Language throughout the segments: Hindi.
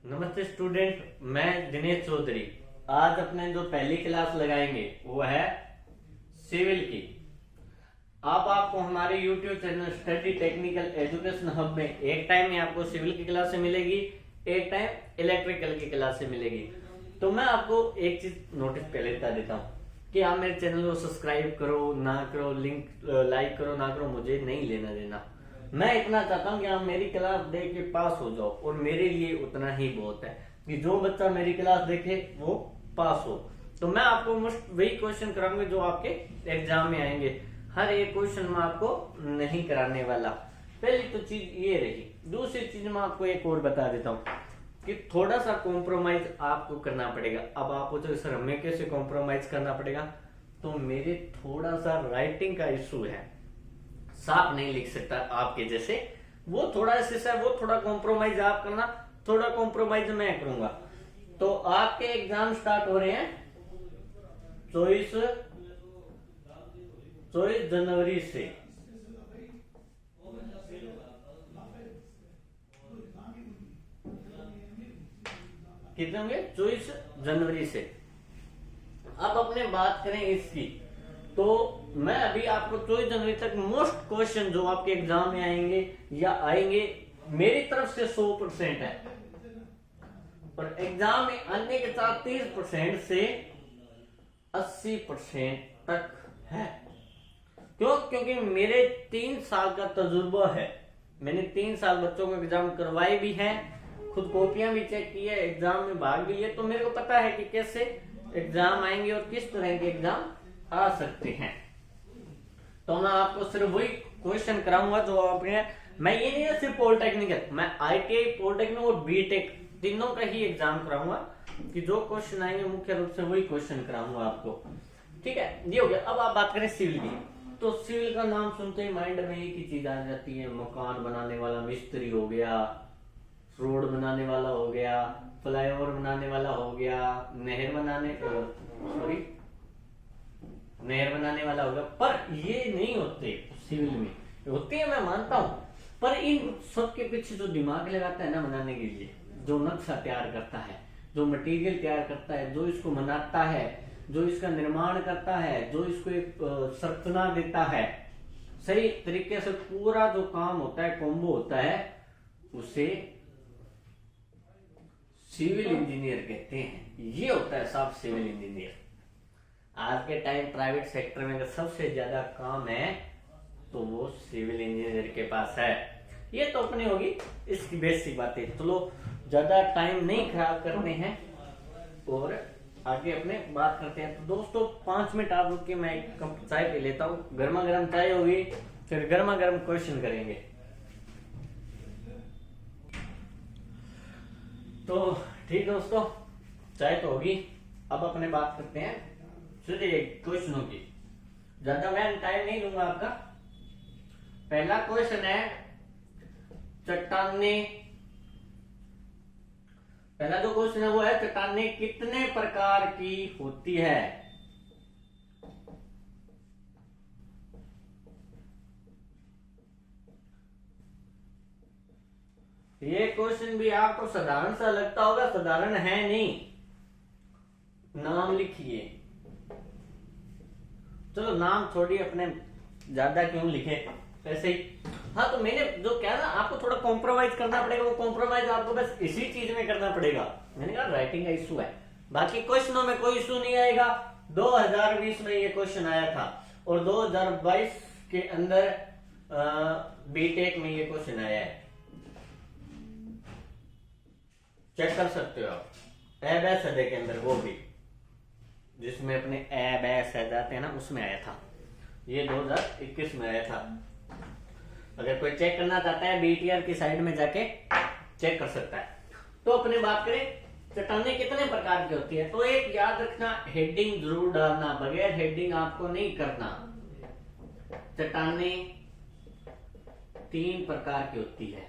नमस्ते स्टूडेंट, मैं दिनेश चौधरी। आज अपने जो पहली क्लास लगाएंगे वो है सिविल की। अब आपको हमारे YouTube channel study technical education hub में एक टाइम में आपको सिविल की क्लास से मिलेगी, एक टाइम इलेक्ट्रिकल की क्लास से मिलेगी। तो मैं आपको एक चीज नोटिस पहले बता देता हूँ कि आप मेरे चैनल को सब्सक्राइब करो ना करो, लिंक लाइक करो ना करो, मुझे नहीं लेना देना। मैं इतना चाहता हूँ कि आप मेरी क्लास देख के पास हो जाओ, और मेरे लिए उतना ही बहुत है कि जो बच्चा मेरी क्लास देखे वो पास हो। तो मैं आपको मुफ्त वही क्वेश्चन कराऊंगा जो आपके एग्जाम में आएंगे। हर एक क्वेश्चन में आपको नहीं कराने वाला। पहली तो चीज ये रही। दूसरी चीज मैं आपको एक और बता देता हूँ कि थोड़ा सा कॉम्प्रोमाइज आपको करना पड़ेगा। अब आप पूछो सर हमें कैसे कॉम्प्रोमाइज करना पड़ेगा, तो मेरे थोड़ा सा राइटिंग का इशू है, साफ नहीं लिख सकता आपके जैसे। वो थोड़ा ऐसा है, वो थोड़ा कॉम्प्रोमाइज आप करना, थोड़ा कॉम्प्रोमाइज मैं करूंगा। तो आपके एग्जाम स्टार्ट हो रहे हैं 24 जनवरी से। कितने होंगे? 24 जनवरी से। अब अपने बात करें इसकी, तो मैं अभी आपको 24 जनवरी तक मोस्ट क्वेश्चन जो आपके एग्जाम में आएंगे या आएंगे मेरी तरफ से 100% है, पर एग्जाम में आने के साथ 30% से 80% तक है। क्यों? क्योंकि मेरे 3 साल का तजुर्बा है। मैंने 3 साल बच्चों को एग्जाम करवाए भी हैं, खुद कॉपियां भी चेक की है, एग्जाम में भाग भी लिया। तो मेरे को पता है कि कैसे एग्जाम आएंगे और किस तरह के एग्जाम आ सकते हैं। तो मैं आपको सिर्फ वही क्वेश्चन कराऊंगा जो आपने, मैं ये नहीं है सिर्फ पॉलिटेक्निकल, मैं ITI, पॉलिटेक्निक और बीटेक तीनों का ही एग्जाम कराऊंगा कि जो क्वेश्चन आएंगे मुख्य रूप से वही क्वेश्चन कराऊंगा आपको। ठीक है, ये हो गया। अब आप बात करें सिविल की, तो सिविल का नाम सुनते ही माइंड में एक ही चीज आ जाती है, मकान बनाने वाला मिस्त्री हो गया, रोड बनाने वाला हो गया, फ्लाईओवर बनाने वाला हो गया, नहर बनाने वाला होगा। पर ये नहीं होते सिविल में, होते हैं मैं मानता हूं, पर इन सब के पीछे जो दिमाग लगाता है ना बनाने के लिए, जो नक्शा तैयार करता है, जो मटेरियल तैयार करता है, जो इसको बनाता है, जो इसका निर्माण करता है, जो इसको एक संरचना देता है, सही तरीके से पूरा जो काम होता है, कॉम्बो होता है, उसे सिविल इंजीनियर कहते हैं। ये होता है साफ सिविल इंजीनियर। आज के टाइम प्राइवेट सेक्टर में अगर सबसे ज्यादा काम है तो वो सिविल इंजीनियर के पास है। ये तो अपनी होगी इसकी बेसिक बातें। चलो ज्यादा टाइम नहीं खराब करते हैं और आगे अपने बात करते हैं। तो दोस्तों 5 मिनट आप रुक के मैं एक कप चाय पी लेता हूँ। गर्मा गर्म चाय होगी, फिर गर्मा गर्म क्वेश्चन करेंगे। तो ठीक दोस्तों, चाय तो होगी। अब अपने बात करते हैं सीधे क्वेश्चनों की। ज्यादा मैं टाइम नहीं लूंगा आपका। पहला क्वेश्चन है चट्टाने। पहला जो क्वेश्चन है वो है चट्टाने कितने प्रकार की होती है? ये क्वेश्चन भी आपको साधारण सा लगता होगा, साधारण है नहीं। नाम लिखिए। चलो नाम छोड़िए, अपने ज्यादा क्यों लिखे, ऐसे ही। हाँ, तो मैंने जो कहा ना आपको थोड़ा कॉम्प्रोमाइज करना पड़ेगा, वो कॉम्प्रोमाइज आपको बस इसी चीज में करना पड़ेगा। मैंने कहा राइटिंग का इशू है, बाकी क्वेश्चनों में कोई इशू नहीं आएगा। 2020 में ये क्वेश्चन आया था और 2022 के अंदर बीटेक में ये क्वेश्चन आया है। चेक कर सकते हो आप, ए सदे के अंदर, वो भी जिसमें अपने ए जाते हैं ना, उसमें आया था। ये 2021 में आया था। अगर कोई चेक करना चाहता है BTR की साइड में जाके चेक कर सकता है। तो अपने बात करें चट्टाने कितने प्रकार की होती है, तो एक याद रखना, हेडिंग जरूर डालना, बगैर हेडिंग आपको नहीं करना। चट्टाने 3 प्रकार की होती है।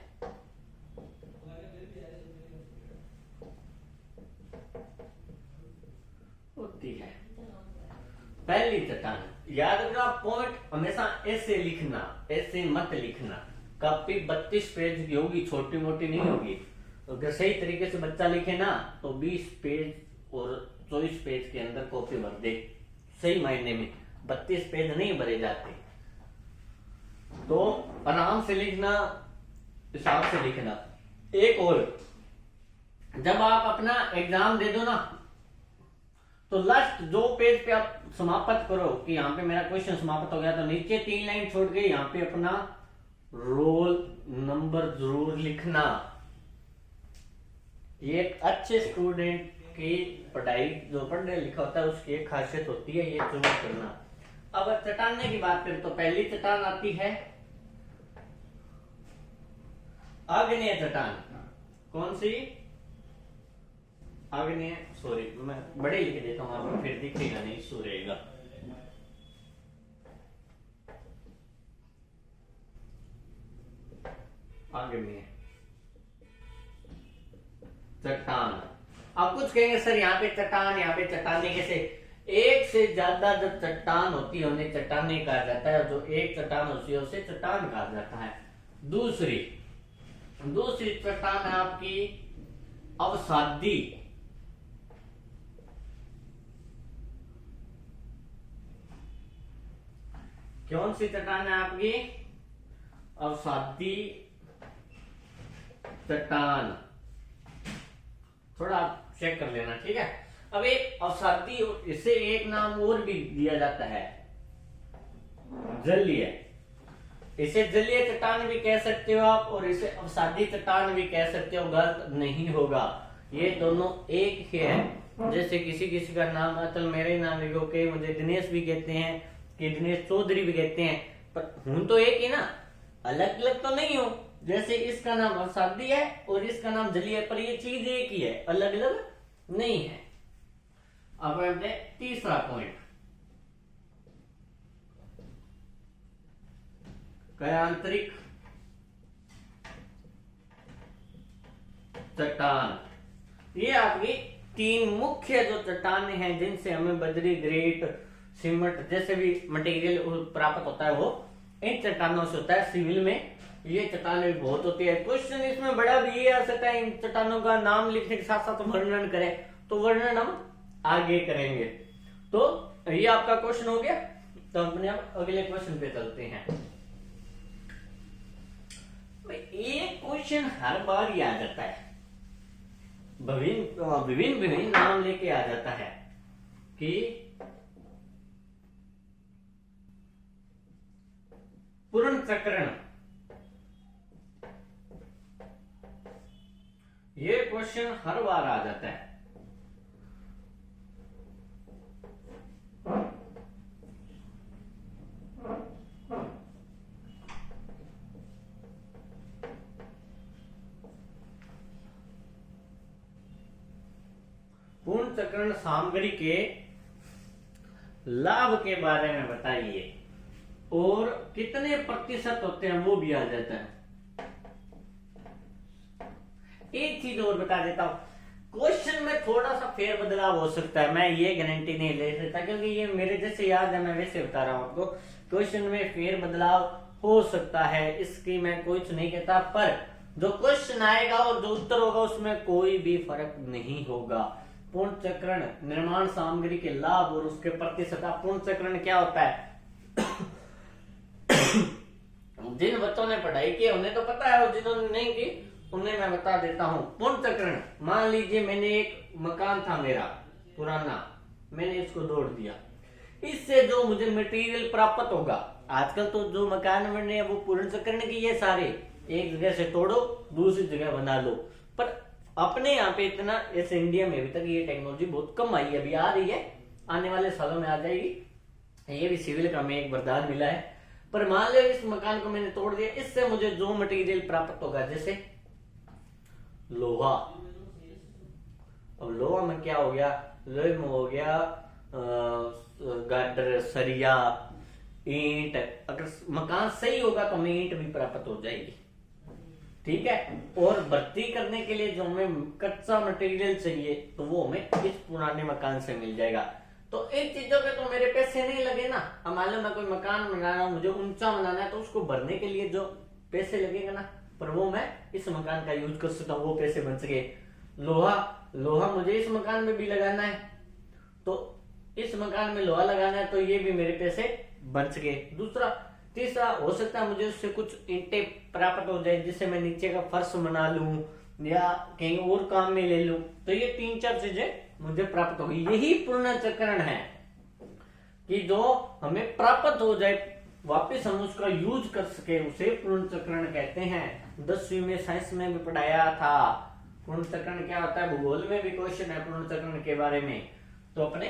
पहली चट्टान, याद रखना, पॉइंट हमेशा ऐसे लिखना, ऐसे मत लिखना। कॉपी 32 पेज की होगी, छोटी मोटी नहीं होगी। अगर सही तरीके से बच्चा लिखे ना तो 20 पेज और 24 पेज के अंदर कॉपी भर दे, सही मायने में 32 पेज नहीं भरे जाते। तो आराम से लिखना, हिसाब से लिखना। एक और, जब आप अपना एग्जाम दे दो ना तो लास्ट जो पेज पे आप समाप्त करो कि यहाँ पे मेरा क्वेश्चन समाप्त हो गया, तो नीचे 3 लाइन छोड़ के यहाँ पे अपना रोल नंबर जरूर लिखना। ये एक अच्छे स्टूडेंट की पढ़ाई, जो पढ़ने लिखा होता है उसकी एक खासियत होती है, ये जरूर करना। अब चट्टानने की बात करें तो पहली चट्टान आती है आग्नेय चट्टान। कौन सी? आग्नेय, सॉरी मैं बड़े लिख देता हूं, आपको फिर दिखेगा नहीं, सो रहेगा। आग्नेय चट्टान। आप कुछ कहेंगे सर यहाँ पे चट्टान, यहाँ पे चट्टाने कैसे? एक से ज्यादा जब चट्टान होती है उन्हें चट्टाने कहा जाता है, जो एक चट्टान होती है उसे चट्टान कहा जाता है। दूसरी चट्टान है आपकी अवसादी। कौन सी चट्टान है आपकी? अवसादी चट्टान। थोड़ा आप चेक कर लेना, ठीक है। अब एक अवसादी, इसे एक नाम और भी दिया जाता है, जलीय। इसे जलीय चट्टान भी कह सकते हो आप और इसे अवसादी चट्टान भी कह सकते हो, गलत नहीं होगा। ये दोनों एक ही है। जैसे किसी किसी का नाम, असल मेरे नाम लिखो के मुझे दिनेश भी कहते हैं, कि दिनेश चौधरी भी कहते हैं, पर हूं तो एक ही ना, अलग अलग तो नहीं हो। जैसे इसका नाम अवसादी है और इसका नाम जलीय है, पर ये चीज एक ही है, अलग अलग नहीं है। अब अपने तीसरा पॉइंट, कयांतरिक चट्टान। ये आपकी 3 मुख्य जो चट्टानें हैं जिनसे हमें बजरी, ग्रेट, सीमेंट जैसे भी मटेरियल प्राप्त होता है, वो इन चट्टानों से होता है। सिविल में ये चट्टानें भी बहुत होती है। क्वेश्चन इसमें बड़ा भी ये आ सकता है, इन चट्टानों का नाम लिखने के साथ साथ वर्णन करें, तो वर्णन हम आगे करेंगे। तो ये आपका क्वेश्चन हो गया। तो अपने आप अगले क्वेश्चन पे चलते हैं। एक क्वेश्चन हर बार ही आ जाता है, विभिन्न नाम लेके आ जाता है कि पुनर्चक्रण। ये क्वेश्चन हर बार आ जाता है। पुनर्चक्रण सामग्री के लाभ के बारे में बताइए, और कितने प्रतिशत होते हैं वो भी आ जाता है। एक चीज और बता देता हूं, क्वेश्चन में थोड़ा सा फेर बदलाव हो सकता है, मैं ये गारंटी नहीं ले सकता, क्योंकि ये मेरे जैसे याद है मैं वैसे बता रहा हूं आपको। क्वेश्चन में फेर बदलाव हो सकता है, इसकी मैं कुछ नहीं कहता, पर जो क्वेश्चन आएगा और जो उत्तर होगा उसमें कोई भी फर्क नहीं होगा। पुनर्चक्रण निर्माण सामग्री के लाभ और उसके प्रतिशत। पुनर्चक्रण क्या होता है? जिन बच्चों ने पढ़ाई की उन्हें तो पता है, और जिन्होंने नहीं की उन्हें मैं बता देता हूं। पुनर्चक्रण, मान लीजिए मैंने एक मकान था मेरा पुराना, मैंने इसको तोड़ दिया, इससे जो मुझे मटेरियल प्राप्त होगा, आजकल तो जो मकान बने हैं वो पुनर्चक्रण की है सारे, एक जगह से तोड़ो दूसरी जगह बना लो। पर अपने यहाँ पे इतना, इस इंडिया में अभी तक ये टेक्नोलॉजी बहुत कम आई है, अभी आ रही है, आने वाले सालों में आ जाएगी। ये भी सिविल का हमें एक वरदान मिला है। पर मान लो इस मकान को मैंने तोड़ दिया, इससे मुझे जो मटेरियल प्राप्त होगा, जैसे लोहा। अब लोहा में क्या हो गया? लोहे में हो गया गाटर, सरिया, ईंट। अगर मकान सही होगा तो हमें ईंट भी प्राप्त हो जाएगी, ठीक है। और भर्ती करने के लिए जो हमें कच्चा मटेरियल चाहिए तो वो हमें इस पुराने मकान से मिल जाएगा। तो इन चीजों पे तो मेरे पैसे नहीं लगे ना। अब मान लो मैं कोई मकान बना रहा हूं, मुझे ऊंचा बनाना है, तो उसको भरने के लिए जो पैसे लगेगा ना, पर वो मैं इस मकान का यूज कर सकता हूँ, वो पैसे बच गए। लोहा, लोहा मुझे इस मकान में भी लगाना है, तो इस मकान में लोहा लगाना है, तो ये भी मेरे पैसे बच गए। दूसरा, तीसरा, हो सकता है मुझे उससे कुछ ईंटें प्राप्त हो जाए, जिससे मैं नीचे का फर्श बना लूं या कहीं और काम में ले लूं, तो ये 3-4 चीजें मुझे प्राप्त होगी। यही पुनर्चक्रण है कि जो हमें प्राप्त हो जाए, वापस हम उसका यूज कर सके, उसे पुनर्चक्रण कहते हैं। 10वीं में साइंस में भी पढ़ाया था पुनर्चक्रण क्या होता है, भूगोल में भी क्वेश्चन है पुनर्चक्रण के बारे में। तो अपने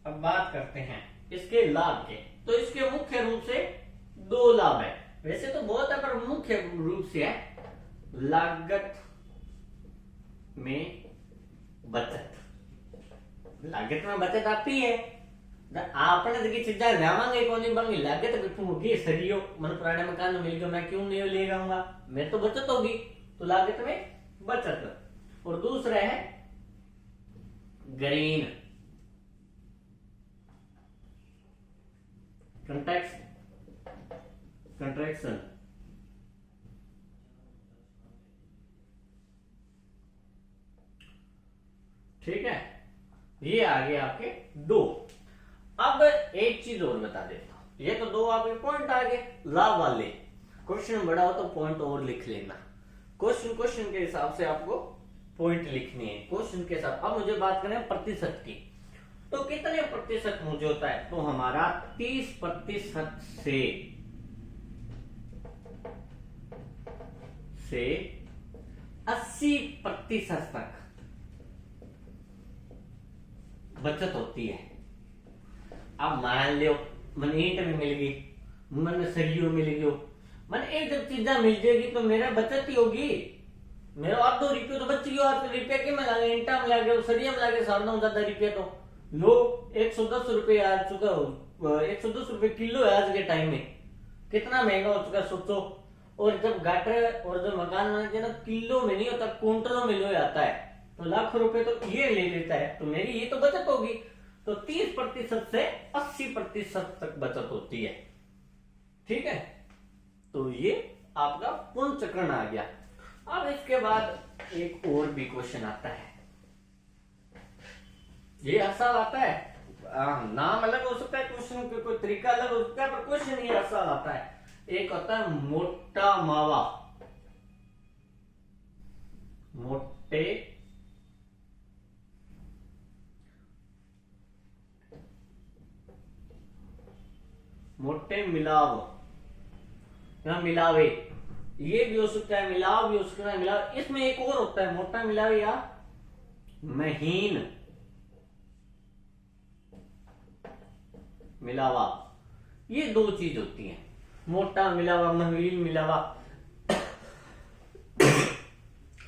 अब बात करते हैं इसके लाभ के। तो इसके मुख्य रूप से 2 लाभ है, वैसे तो बहुत है पर मुख्य रूप से है लागत में बचत। लागत में बचत आती है, आपने देखी चीजा जावांगे कौन नहीं बंगी, लागत कितनी होगी, सरियो मन पुराने मकान में मिल गया, मैं क्यों नहीं ले जाऊंगा, मैं तो बचत होगी, तो लागत में बचत। और दूसरा है ग्रीन कंट्रैक्शन। ठीक है, ये आ गए आपके 2। अब एक चीज और बता देता हूं, ये तो 2 आपके पॉइंट आ गए लाभ वाले। क्वेश्चन बड़ा हो तो पॉइंट और लिख लेना, क्वेश्चन के हिसाब से आपको पॉइंट लिखनी है, क्वेश्चन के साथ। अब मुझे बात करें प्रतिशत की, तो कितने प्रतिशत मुझे होता है, तो हमारा 30% से 80% तक बचत होती है। अब मान लो मन ईंट में मिल गई, मन सरियो मिल गयो, मन एक जब चीजा मिल जाएगी तो मेरा बचत ही होगी। मेरा आप 2 रुपये तो बच गयो, 8 रुपया के में लागे, ईंटा में लागे, सरिया में लागे, 7-9 रुपया तो लो 110 रुपये आ चुका हो, 110 रुपये किलो है आज के टाइम में, कितना महंगा हो चुका सोचो। और जब गाटर और जब मकान बनाते हैं ना, किलो में नहीं होता, क्विंटलों में लो आता है, तो लाख रुपए तो ये ले लेता है, तो मेरी ये तो बचत होगी। तो 30% से 80% तक बचत होती है। ठीक है, तो ये आपका पुनर्चक्रण आ गया। अब इसके बाद एक और भी क्वेश्चन आता है, ये आसान आता है, नाम अलग हो सकता है, क्वेश्चन का कोई तरीका अलग हो सकता है, पर क्वेश्चन ये आसान आता है। एक होता है मोटा मावा, मोटे मिलाव या मिलावे, ये भी हो सकता है, मिलाव भी हो सकता है, मिलाव। इसमें एक और होता है मोटा मिलावे या महीन मिलावा, ये 2 चीज होती हैं, मोटा मिलावा, महीन मिलावा।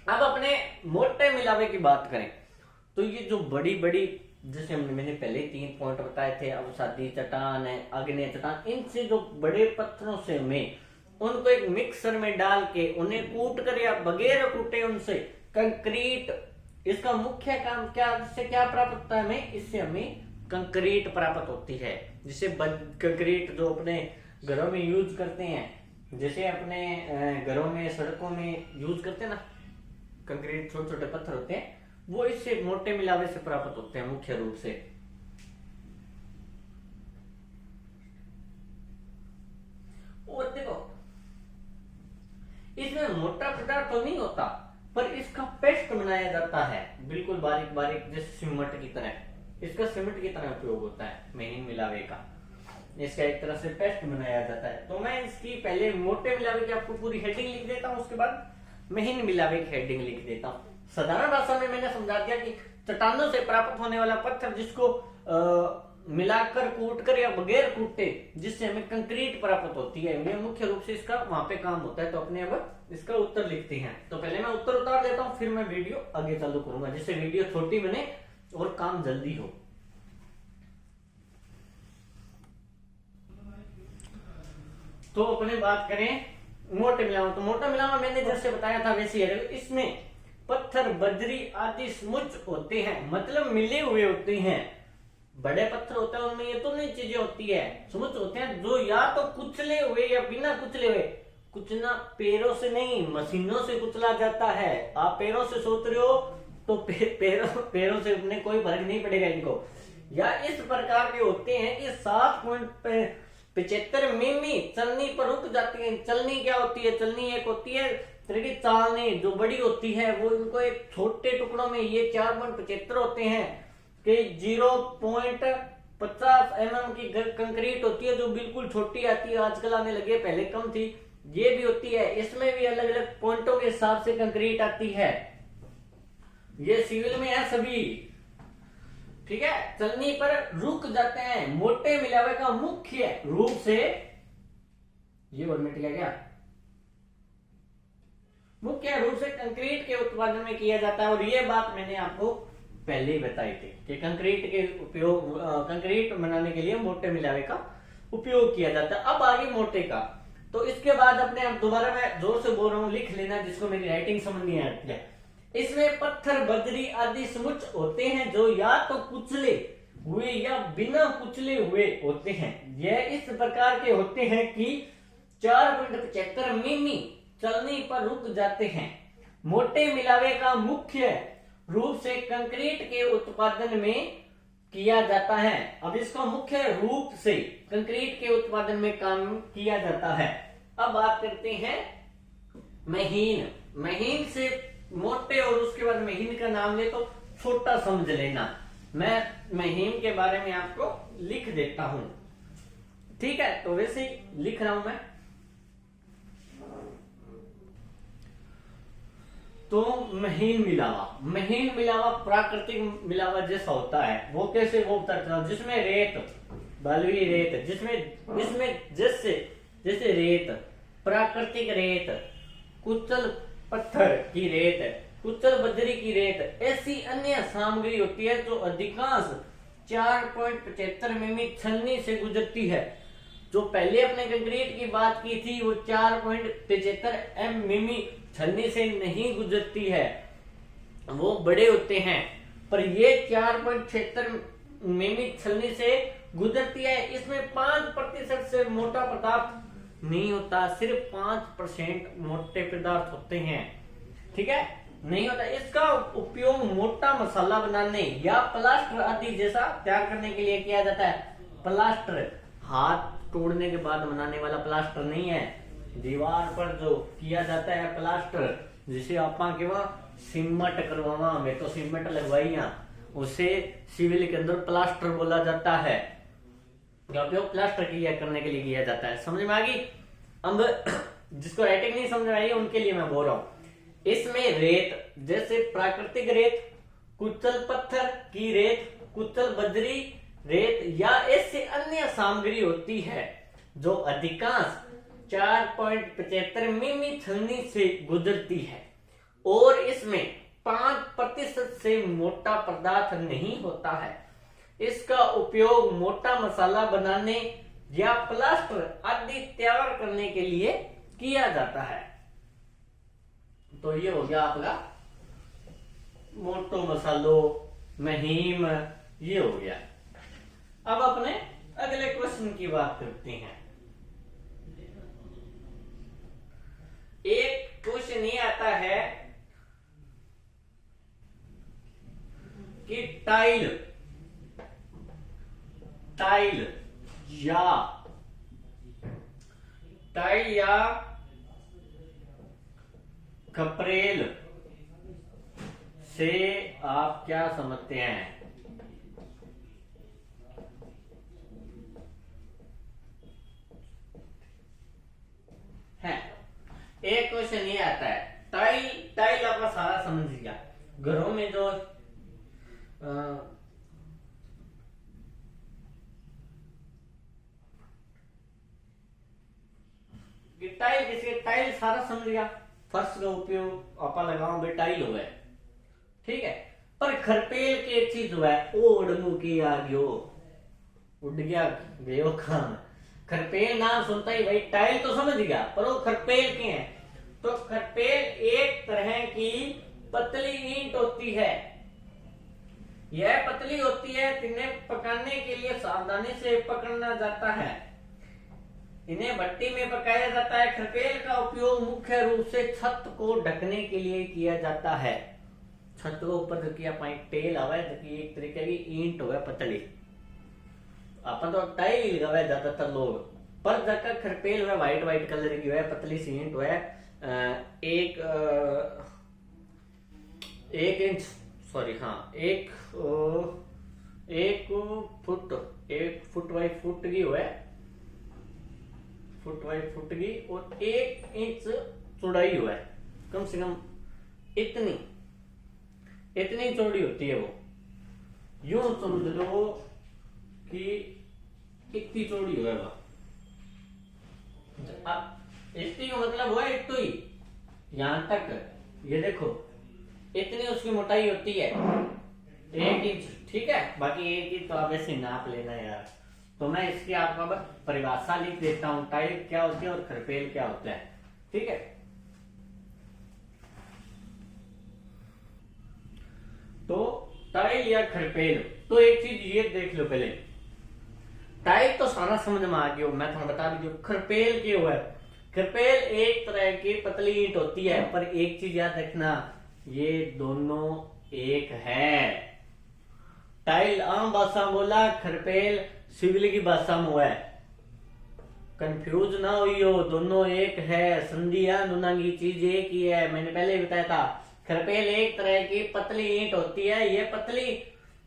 अब अपने मोटे मिलावे की बात करें तो ये जो बड़ी बड़ी, जैसे मैंने पहले 3 पॉइंट बताए थे, अब शादी चट्टान है, आग्नेय चट्टान, इनसे जो बड़े पत्थरों से हमें उनको एक मिक्सर में डाल के उन्हें कूट कर या बगैर कूटे उनसे कंक्रीट, इसका मुख्य काम क्या, इससे क्या प्राप्त होता है हमें, इससे हमें कंक्रीट प्राप्त होती है। जिसे कंक्रीट जो अपने घरों में यूज करते हैं, जैसे अपने घरों में सड़कों में यूज करते हैं ना, कंक्रीट छोटे छोटे पत्थर होते हैं, वो इससे मोटे मिलावे से प्राप्त होते हैं मुख्य रूप से। और देखो इसमें मोटा पदार्थ तो नहीं होता, पर इसका पेस्ट बनाया जाता है बिल्कुल बारीक बारीक, जैसे सीमेंट की तरह, इसका सीमेंट की तरह उपयोग होता है महीन मिलावे का, इसका एक तरह से पेस्ट बनाया जाता है। तो मैं इसकी पहले मोटे मिलावे की आपको पूरी हेडिंग लिख देता हूं, उसके बाद महीन मिलावे की हेडिंग लिख देता हूं। साधारण भाषा में मैंने समझा दिया कि चट्टानों से प्राप्त होने वाला पत्थर जिसको मिलाकर कूट कर या बगैर कूटे जिससे हमें कंक्रीट प्राप्त होती है, ये मुख्य रूप से इसका वहां पे काम होता है। तो अपने अब इसका उत्तर लिखते हैं। तो पहले मैं उत्तर उतार देता हूं, फिर मैं वीडियो आगे चालू करूंगा, जिससे वीडियो छोटी बने और काम जल्दी हो। तो अपने बात करें मोटे मिलावा, तो मोटा मिलावा मैंने जैसे बताया था वैसे है, इसमें पत्थर बजरी आदि समुच होते हैं, मतलब मिले हुए होते हैं। बड़े पत्थर होते हैं उनमें ये तो नहीं चीजें होती है, समुच होते हैं जो या तो कुचले हुए या बिना कुचले हुए कुचलना पैरों से नहीं, मशीनों से कुचला जाता है। आप पैरों से सोच रहे हो तो पैरों से उन्हें कोई फर्क नहीं पड़ेगा इनको। या इस प्रकार के होते हैं कि 7.75 मिमी चलनी पर रुक जाती है। चलनी क्या होती है? चलनी एक होती है तरह की चालनी जो बड़ी होती है, वो इनको एक छोटे टुकड़ों में, ये 4.75 होते हैं कि 0.50 mm की कंक्रीट होती है जो बिल्कुल छोटी आती है, आजकल आने लगी है, पहले कम थी। ये भी होती है, इसमें भी अलग अलग पॉइंटों के हिसाब से कंक्रीट आती है। ये सिविल में है सभी, ठीक है। चलनी पर रुक जाते हैं। मोटे मिलावे का मुख्य रूप से, ये वर्ड मिट गया क्या? मुख्य रूप से कंक्रीट के उत्पादन में किया जाता है। और ये बात मैंने आपको पहले ही बताई थी कि कंक्रीट के उपयोग, कंक्रीट बनाने के लिए मोटे मिलावे का उपयोग किया जाता है। अब आगे मोटे का, तो इसके बाद अपने आप दोबारा मैं जोर से बोल रहा हूं, लिख लेना जिसको मेरी राइटिंग समझ नहीं आती है। इसमें पत्थर, बजरी आदि समुच होते हैं जो या तो कुचले हुए या बिना कुचले हुए होते हैं। यह इस प्रकार के होते हैं कि 4.75 मिमी चलनी पर रुक जाते हैं। मोटे मिलावे का मुख्य रूप से कंक्रीट के उत्पादन में किया जाता है। अब इसका मुख्य रूप से कंक्रीट के उत्पादन में काम किया जाता है। अब बात करते हैं महीन। महीन से मोटे और उसके बाद महीन का नाम ले तो छोटा समझ लेना। मैं महीन के बारे में आपको लिख देता हूं, ठीक है? तो वैसे ही लिख रहा हूं मैं। तो महीन मिलावा प्राकृतिक मिलावा जैसा होता है। वो कैसे? वो बताता हूं। जिसमें रेत, बलुई रेत, इसमें जैसे रेत, प्राकृतिक रेत, कुचल पत्थर की रेत, कुचल बजरी की रेत, ऐसी अन्य सामग्री होती है जो अधिकांश 4.75 मिमी छलनी से गुजरती है। जो पहले अपने कंक्रीट की बात की थी वो 4.75 मिमी छलनी से नहीं गुजरती है, वो बड़े होते हैं। पर ये 4.76 मिमी छलनी से गुजरती है। इसमें 5% से मोटा पदार्थ नहीं होता, सिर्फ 5% मोटे पदार्थ होते हैं, ठीक है? नहीं होता। इसका उपयोग मोटा मसाला बनाने या प्लास्टर आदि जैसा तैयार करने के लिए किया जाता है। प्लास्टर हाथ तोड़ने के बाद बनाने वाला प्लास्टर नहीं है, दीवार पर जो किया जाता है प्लास्टर, जिसे आपा के वहां सीमेंट करवावा, मैं तो सीमेंट लगवाई, उसे सिविल के अंदर प्लास्टर बोला जाता है। उपयोग प्लास्टर करने के लिए किया जाता है। समझ में आ गई? अब जिसको राइटिंग नहीं समझ में आई उनके लिए मैं बोल रहा हूं। इसमें रेत जैसे प्राकृतिक रेत, कुचल पत्थर की रेत, कुचल बजरी रेत या ऐसे अन्य सामग्री होती है जो अधिकांश 4.75 मिमी छलनी से गुजरती है और इसमें 5% से मोटा पदार्थ नहीं होता है। इसका उपयोग मोटा मसाला बनाने या प्लास्टर आदि तैयार करने के लिए किया जाता है। तो ये हो गया आपका मोटो मसालो, महीम, ये हो गया। अब अपने अगले क्वेश्चन की बात करते हैं। एक क्वेश्चन ये आता है कि टाइल या खपरेल से आप क्या समझते हैं? एक क्वेश्चन ये आता है, टाइल आपका सारा समझ गया। घरों में जो टाइल, किसी टाइल सारा समझ गया। फर्श का उपयोग आपा लगाओ भाई, टाइल हो गए, ठीक है। पर खरपेल की एक चीज हुआ है, ओ उड़नू की आ गयो, उड़ गया गयो काम। खरपेल नाम सुनता ही भाई टाइल तो समझ गया, पर वो खरपेल के हैं। तो खरपेल एक तरह की पतली ईंट होती है। यह पतली होती है, इन्हें पकड़ने के लिए सावधानी से पकड़ना जाता है। इन्हें भट्टी में पकाया जाता है। खरपेल का उपयोग मुख्य रूप से छत को ढकने के लिए किया जाता है। छत के ऊपर जो पाई टेल आवे जो एक तरीके की ईंट होवे पतली, अपन तो टाइल लगावे ज्यादातर लोग, पर जगह खरपेल हुआ व्हाइट व्हाइट कलर की है, पतली सी ईंट हुआ एक 1 इंच सॉरी हाँ 1 फुट बाई फुट की हुआ फुट बाई फुट की और 1 इंच चौड़ाई हुआ है। कम से कम इतनी चौड़ी होती है वो। यूं समझ लो कि इतनी चौड़ी हुआ है। अब इतनी का मतलब हुआ इतनी ही यहां तक, ये देखो इतनी उसकी मोटाई होती है 1 इंच, ठीक है। बाकी 1 इंच तो आप ऐसे नाप लेना यार। तो मैं इसकी आपको बस परिभाषा लिख देता हूं, टाइल क्या होती है और खरपेल क्या होता है, ठीक है। तो टाइल या खरपेल, तो एक चीज ये देख लो पहले, टाइल तो सारा समझ में आ गया, मैं तुम्हें बता दी। खरपेल क्या हुआ है? खरपेल एक तरह की पतली ईंट होती है, पर एक चीज याद रखना, ये दोनों एक है। टाइल आम भाषा में बोला, खरपेल सिविल की भाषा में हुआ है। कंफ्यूज ना हुई हो, दोनों एक है। संधियां दोनों की चीज एक ही है, मैंने पहले ही बताया था। खरपेल एक तरह की पतली ईंट होती है, ये पतली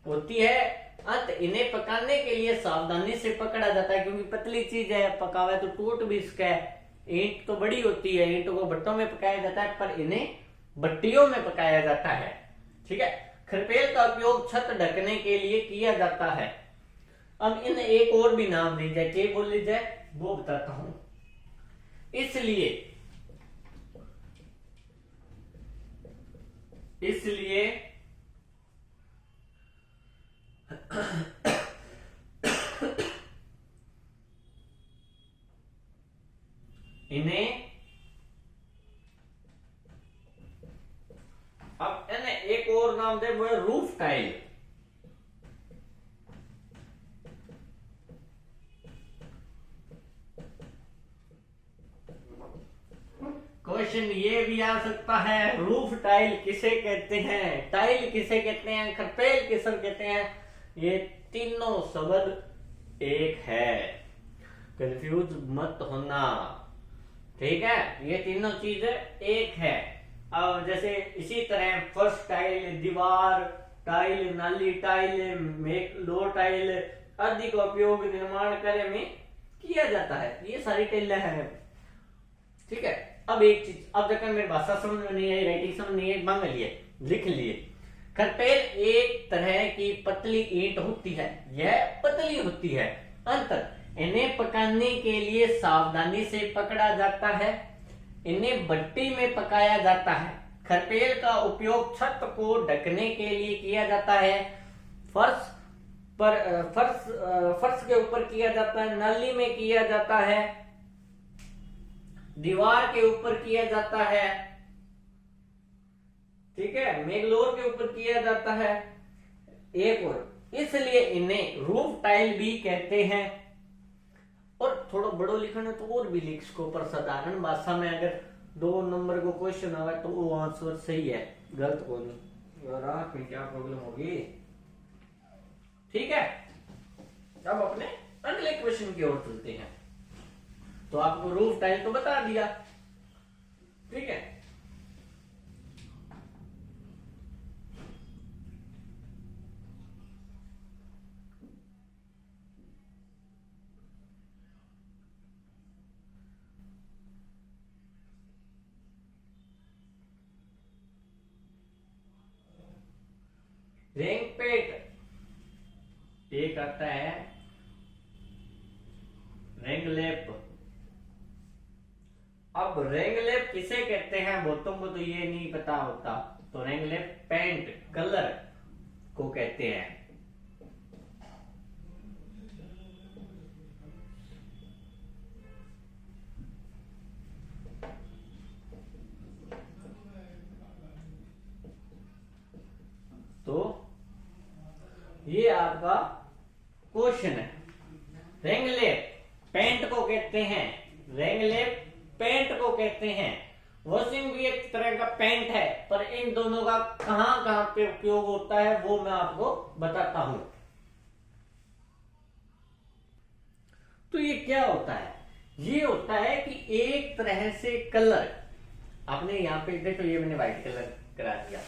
होती है। अंत इन्हें पकाने के लिए सावधानी से पकड़ा जाता है, क्योंकि पतली चीज है, पकावे तो टूट भी इसका है। ईंट तो बड़ी होती है, ईंटों को भट्टों में पकाया जाता है, पर इन्हें भट्टियों में पकाया जाता है, ठीक है। खरपेल का उपयोग छत ढकने के लिए किया जाता है। अब इन एक और भी नाम दी जाए, क्या बोल ली जाए वो बताता हूं। इसलिए इन्हें अब इन्हें एक और नाम दे, वो है रूफ टाइल। क्वेश्चन ये भी आ सकता है, रूफ टाइल किसे कहते हैं, टाइल किसे कहते हैं, खरपेल किसे कहते हैं? ये तीनों शब्द एक है, कंफ्यूज मत होना, ठीक है। ये तीनों चीजें एक है। अब जैसे इसी तरह फर्श टाइल, दीवार टाइल, नाली टाइल, मेकलोर टाइल आदि का उपयोग निर्माण कार्य में किया जाता है। ये सारी टाइलें हैं, ठीक है। अब एक चीज, अब जब मेरी भाषा समझ में नहीं आई, राइटिंग समझ नहीं आई, मांग लिए, लिख लिए। खरपेल एक तरह की पतली ईंट होती है, यह पतली होती है। अंतर इन्हें पकाने के लिए सावधानी से पकड़ा जाता है, इन्हें भट्टी में पकाया जाता है। खरपेल का उपयोग छत को ढकने के लिए किया जाता है, फर्श के ऊपर किया जाता है, नाली में किया जाता है, दीवार के ऊपर किया जाता है, ठीक है, मेगलोर के ऊपर किया जाता है। एक और, इसलिए इन्हें रूफ टाइल भी कहते हैं। और थोड़ा बड़ो लिखना तो और भी लिख इसको, पर साधारण भाषा में अगर 2 नंबर को क्वेश्चन आवे तो वो आंसर सही है, गलत को नहीं। यार क्या प्रॉब्लम होगी, ठीक है। अब अपने अगले क्वेश्चन की ओर चलते हैं। तो आपको रूफ टाइल तो बता दिया, ठीक है। रेंगपेट एक आता है, रेंगलेप। अब रेंगलेप किसे कहते हैं, बहुतों को तो ये नहीं पता होता। तो रेंगलेप पेंट कलर को कहते हैं। तो ये आपका क्वेश्चन है, रेंगलेप पेंट को कहते हैं, रेंगलेप पेंट को कहते हैं, वॉशिंग भी एक तरह का पेंट है, पर इन दोनों का कहां कहां पे उपयोग होता है वो मैं आपको बताता हूं। तो ये क्या होता है, ये होता है कि एक तरह से कलर, आपने यहाँ पे देखो ये मैंने व्हाइट कलर करा दिया,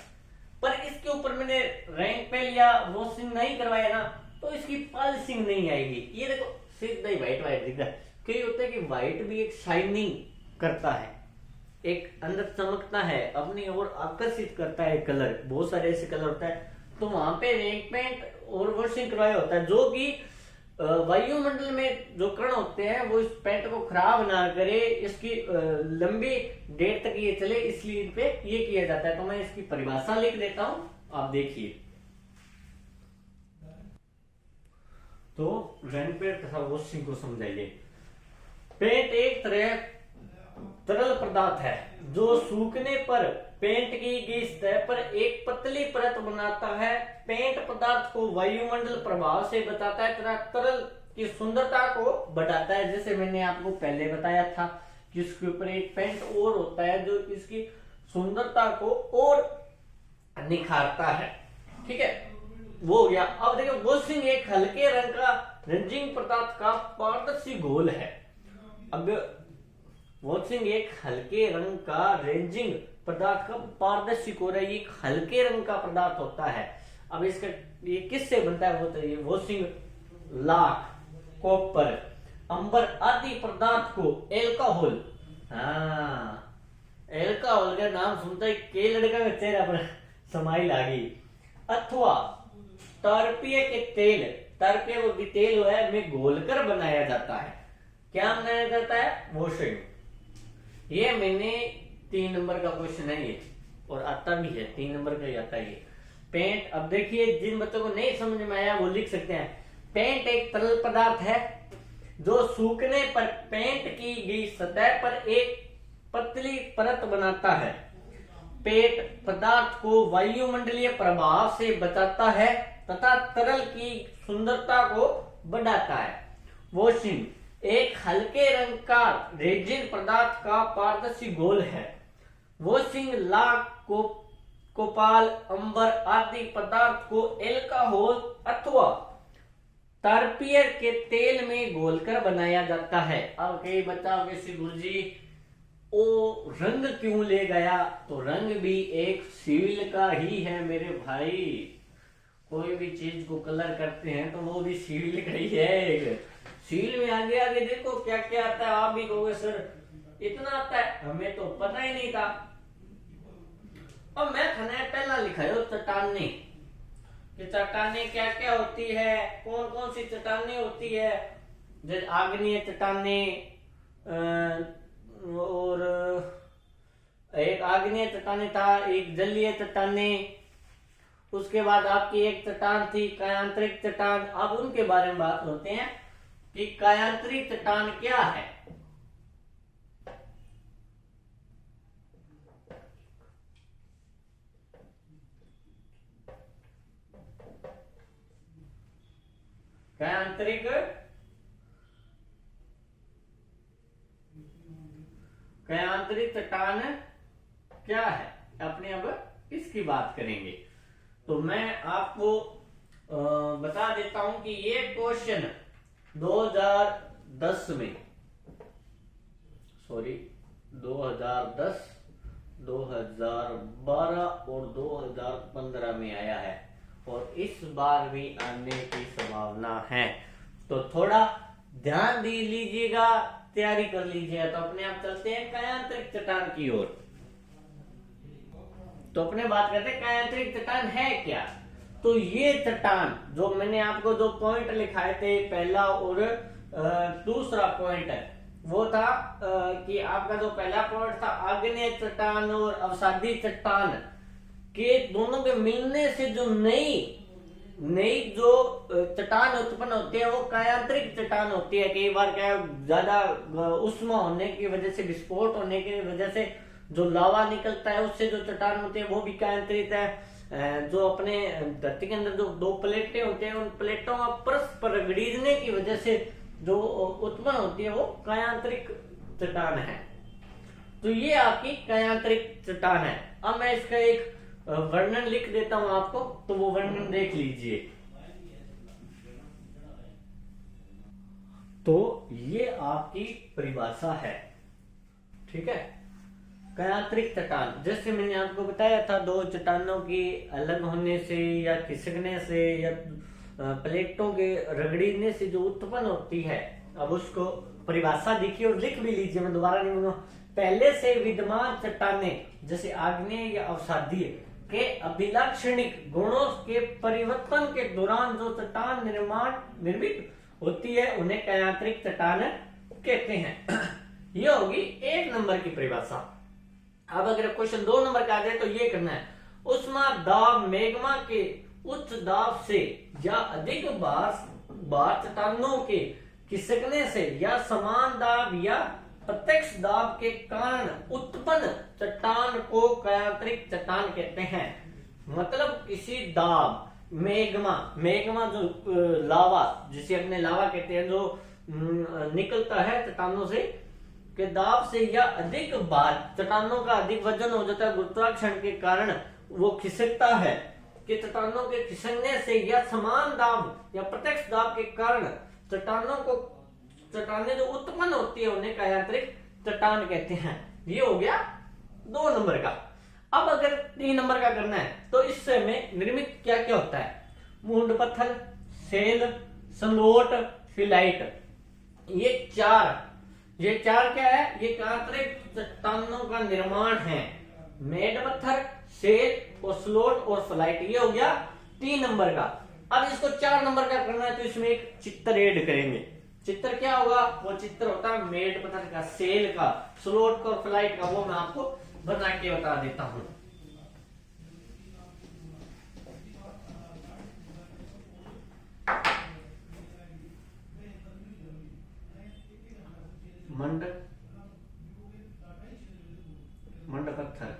पर इसके ऊपर मैंने रंग पेल या वॉशिंग नहीं करवाया ना, तो इसकी पॉलिशिंग नहीं आएगी। ये देखो सीधा ही व्हाइट व्हाइट दिख रहा है। क्या होता है कि व्हाइट भी एक शाइनिंग करता है, एक अंदर चमकता है, अपनी ओर आकर्षित करता है कलर, बहुत सारे ऐसे कलर होता है। तो वहां पे रंग पेंट और वॉशिंग करवाया होता है, जो कि वायुमंडल में जो कण होते हैं वो इस पेंट को खराब ना करे, इसकी लंबी देर तक ये चले, इसलिए इन पे ये किया जाता है। तो मैं इसकी परिभाषा लिख देता हूं, आप देखिए। तो रंग पेंट तथा वॉशिंग को समझाइए। पेंट एक तरह तरल पदार्थ है जो सूखने पर पेंट की गई सतह पर एक पतली परत बनाता है। पेंट पदार्थ को वायुमंडल प्रभाव से बचाता है तथा तरल की सुंदरता को बढ़ाता है। जैसे मैंने आपको पहले बताया था कि इसके ऊपर एक पेंट और होता है जो इसकी सुंदरता को और निखारता है, ठीक है, वो हो गया। अब देखो वॉशिंग एक हल्के रंग का रेंजिंग पदार्थ का पारदर्शी घोल है। अब वॉशिंग एक हल्के रंग का रेंजिंग पदार्थ का पारदर्शी घोल है, ये हल्के रंग का पदार्थ होता है। अब इसका ये किससे बनता है वो चाहिए। वॉशिंग लाख, कॉपर, अंबर आदि पदार्थ को एल्कोहल, हाँ एल्कोहल का नाम सुनता है के लड़का का चेहरा पर समाइल आ गई, अथवा तरपिये के तेल, तरपिये वो भी तेल है में घोलकर बनाया जाता है। क्या बनाया जाता है, वॉशिंग। ये मैंने 3 नंबर का क्वेश्चन है ये, और आता भी है 3 नंबर का ही आता है ये। पेंट, अब देखिए जिन बच्चों को नहीं समझ में आया वो लिख सकते हैं। पेंट एक तरल पदार्थ है जो सूखने पर पेंट की गई सतह पर एक पतली परत बनाता है। पेंट पदार्थ को वायुमंडलीय प्रभाव से बचाता है तथा तरल की सुंदरता को बढ़ाता है। वॉशिंग एक हल्के रंग का रेजिन पदार्थ का पारदर्शी घोल है। वॉशिंग लाख को कोपाल, अंबर आदि पदार्थ को एल्कोहल अथवा तारपियर के तेल में घोलकर बनाया जाता है। अब कई बच्चा वैसे गुरुजी ओ रंग क्यों ले गया, तो रंग भी एक सिविल का ही है मेरे भाई। कोई भी चीज को कलर करते हैं तो वो भी सिविल का ही है। सिविल में आगे आगे देखो क्या क्या आता है, आप भी कहोगे सर इतना आता है, हमें तो पता ही नहीं था। अब मैं खाना पहला लिखायो चट्टाने, कि चट्टाने क्या क्या होती है, कौन कौन सी चट्टाने होती है। जैसे आग्नेय चट्टाने, और एक आग्नेय चट्टाने था, एक जलीय चट्टाने, उसके बाद आपकी एक चट्टान थी कायांतरिक चट्टान। अब उनके बारे में बात होते हैं कि कायांतरिक चट्टान क्या है। कायांतरिक चट्टान क्या है, अपने अब इसकी बात करेंगे। तो मैं आपको बता देता हूं कि ये क्वेश्चन 2010 में, सॉरी 2010, 2012 और 2015 में आया है, और इस बार भी आने की संभावना है। तो थोड़ा ध्यान दे लीजिएगा, तैयारी कर लीजिएगा। तो अपने आप चलते हैं कायांतरिक चट्टान की ओर। तो अपने बात करते हैं कायांतरिक चट्टान है क्या। तो ये चट्टान जो मैंने आपको जो पॉइंट लिखाए थे, पहला और दूसरा पॉइंट वो था कि आपका जो पहला पॉइंट था आग्नेय चट्टान और अवसादी चट्टान के दोनों के मिलने से जो नई जो चट्टान उत्पन्न होती है वो कायांतरिक चट्टान होती है। कई बार क्या ज्यादा उष्मा होने की वजह से, विस्फोट होने की वजह से जो लावा निकलता है उससे जो चट्टान होती है वो भी कायांतरित है। जो अपने धरती के अंदर जो 2 प्लेटें होते हैं उन प्लेटों का परस्पर गड़ीजने की वजह से जो उत्पन्न होती है वो कायांतरिक चट्टान है। तो ये आपकी कायांतरिक चट्टान है। अब मैं इसका एक वर्णन लिख देता हूं आपको, तो वो वर्णन देख लीजिए। तो ये आपकी परिभाषा है, ठीक है। कायांतरिक चट्टान, जैसे मैंने आपको बताया था, दो चट्टानों की अलग होने से या खिसकने से या प्लेटों के रगड़ने से जो उत्पन्न होती है, अब उसको परिभाषा देखिए और लिख भी लीजिए, मैं दोबारा नहीं बोलूंगा। पहले से विद्यमान चट्टानें जैसे आग्नेय या अवसादीय के अभिलाक्षणिक गुणों के परिवर्तन के दौरान जो चट्टान निर्मित होती है उन्हें कायांतरिक चट्टान कहते हैं। ये होगी 1 नंबर की परिभाषा। अब अगर क्वेश्चन 2 नंबर का आ जाए तो ये करना है, उष्मा दाब मैग्मा के उच्च दाब से या अधिक बार चट्टानों के खिसकने से या समान दाब या प्रत्यक्ष दाब के कारण उत्पन्न चट्टान को कायांतरिक चट्टान कहते हैं। मतलब किसी दाब, मैग्मा जो लावा, जिसे अपने लावा कहते हैं, जो निकलता है चट्टानों से के दाब से या अधिक बार चट्टानों का अधिक वजन हो जाता है गुरुत्वाकर्षण के कारण वो खिसकता है, कि चट्टानों के खिसकने से या समान दाब या प्रत्यक्ष दाब के कारण चट्टानें जो उत्पन्न होती है उन्हें कायांतरिक चट्टान कहते हैं। ये हो गया 2 नंबर का। अब अगर 3 नंबर का करना है तो इससे में निर्मित क्या क्या होता है, मूंड पत्थर, सेल, सलोट, फिलाइट, ये चार क्या है, ये कायांतरिक चट्टानों का निर्माण है। मेड पत्थर, सेल और स्लोट और फ्लाइट, ये हो गया 3 नंबर का। अब इसको 4 नंबर का करना है तो इसमें एक चित्र ऐड करेंगे। चित्र क्या होगा, वो चित्र होता है मेड पत्थर का, सेल का, स्लोट का और फ्लाइट का, वो मैं आपको बना के बता देता हूं। मंड पत्थर।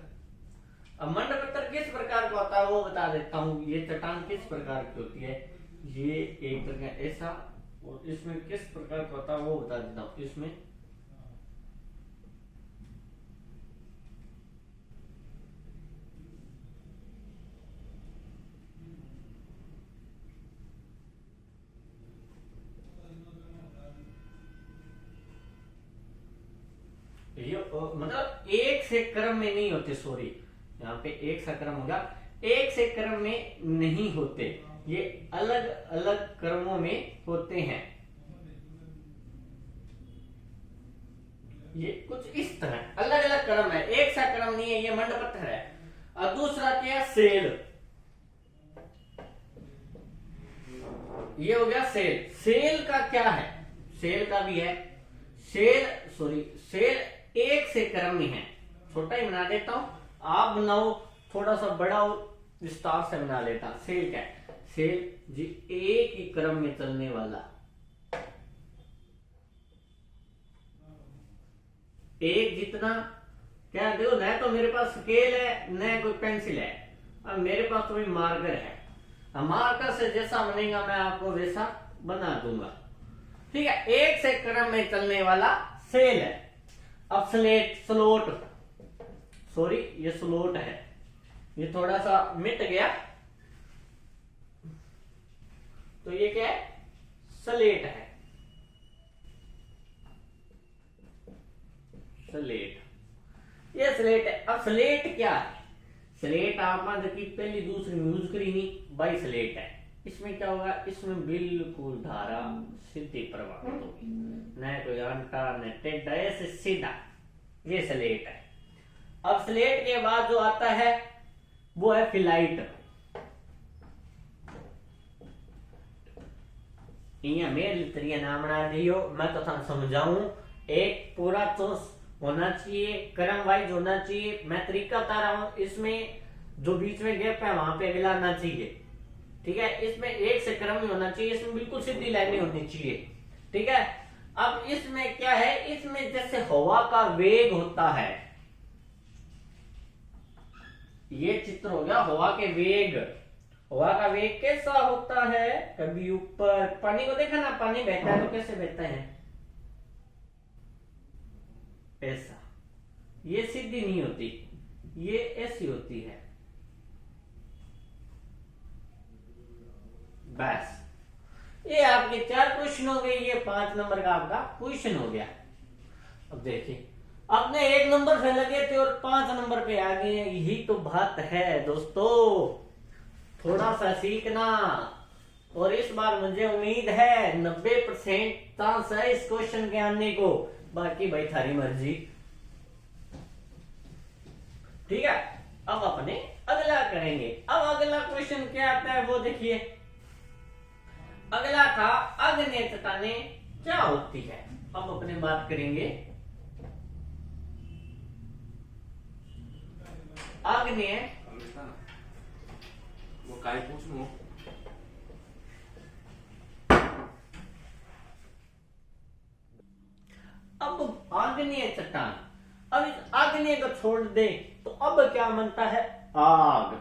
अब मंड पत्थर किस प्रकार का होता है वो बता देता हूँ। ये चट्टान किस प्रकार की होती है, ये एक तरह ऐसा, और इसमें किस प्रकार का होता है वो बता देता हूँ। इसमें ये मतलब एक से क्रम में नहीं होते, सॉरी यहाँ पे एक सा क्रम होगा, एक से क्रम में नहीं होते, ये अलग अलग क्रमों में होते हैं। ये कुछ इस तरह अलग अलग क्रम है, एक सा क्रम नहीं है, ये मंड पत्थर है। और दूसरा क्या है, सेल, ये हो गया सेल। सेल का क्या है, सेल का भी है, सेल एक से क्रम में है। छोटा ही बना देता हूं, आप बनाओ थोड़ा सा बड़ा और विस्तार से बना लेता। सेल क्या है, सेल जी एक ही क्रम में चलने वाला, एक जितना, क्या देखो, न तो मेरे पास स्केल है न कोई पेंसिल है, अब मेरे पास तो भी मार्कर है। मार्कर से जैसा बनेगा मैं आपको वैसा बना दूंगा, ठीक है। एक से क्रम में चलने वाला सेल है। अब स्लोट, सॉरी ये स्लोट है, ये थोड़ा सा मिट गया, तो ये क्या है, स्लेट है, स्लेट, ये स्लेट है। अब स्लेट क्या है, स्लेट आपने की पहली दूसरी यूज करी नहीं, बाई स्लेट है। इसमें क्या होगा, इसमें बिल्कुल धारा सीधी प्रवाहित होगी, न कोई अंटा न टेढ़ा, ऐसे सीधा, ये स्लेट है। अब स्लेट के बाद जो आता है वो है फिलाइट। मेरे तरीके नाम बना दियो, मैं तो समझाऊं, एक पूरा तो होना चाहिए, क्रम वाइज होना चाहिए। मैं तरीका बता रहा हूं, इसमें जो बीच में गैप है वहां पे अगला आना चाहिए, ठीक है। इसमें एक से क्रम में होना चाहिए, इसमें बिल्कुल सीधी लाइनें होनी चाहिए, ठीक है। अब इसमें क्या है, इसमें जैसे हवा का वेग होता है, ये चित्र हो गया हवा के वेग, हवा का वेग कैसा होता है, कभी ऊपर, पानी को देखा ना, पानी बहता है तो कैसे बहता है, ऐसा। ये सीधी नहीं होती, ये ऐसी होती है। बस ये आपके 4 क्वेश्चन हो गए, ये 5 नंबर का आपका क्वेश्चन हो गया। अब देखिए, आपने 1 नंबर से लगे थे और 5 नंबर पे आ गए, यही तो बात है दोस्तों, थोड़ा सा सीखना। और इस बार मुझे उम्मीद है 90% चांस है इस क्वेश्चन के आने को, बाकी भाई थारी मर्जी। ठीक है, अब अपने अगला करेंगे। अब अगला क्वेश्चन क्या आता है वो देखिए। अगला था आग्नेय चट्टानें क्या होती है। अब अपने बात करेंगे आग्नेय, वो काय पूछूं। अब आग्नेय चट्टान, अब इस आग्नेय को छोड़ दे तो अब क्या बनता है, आग।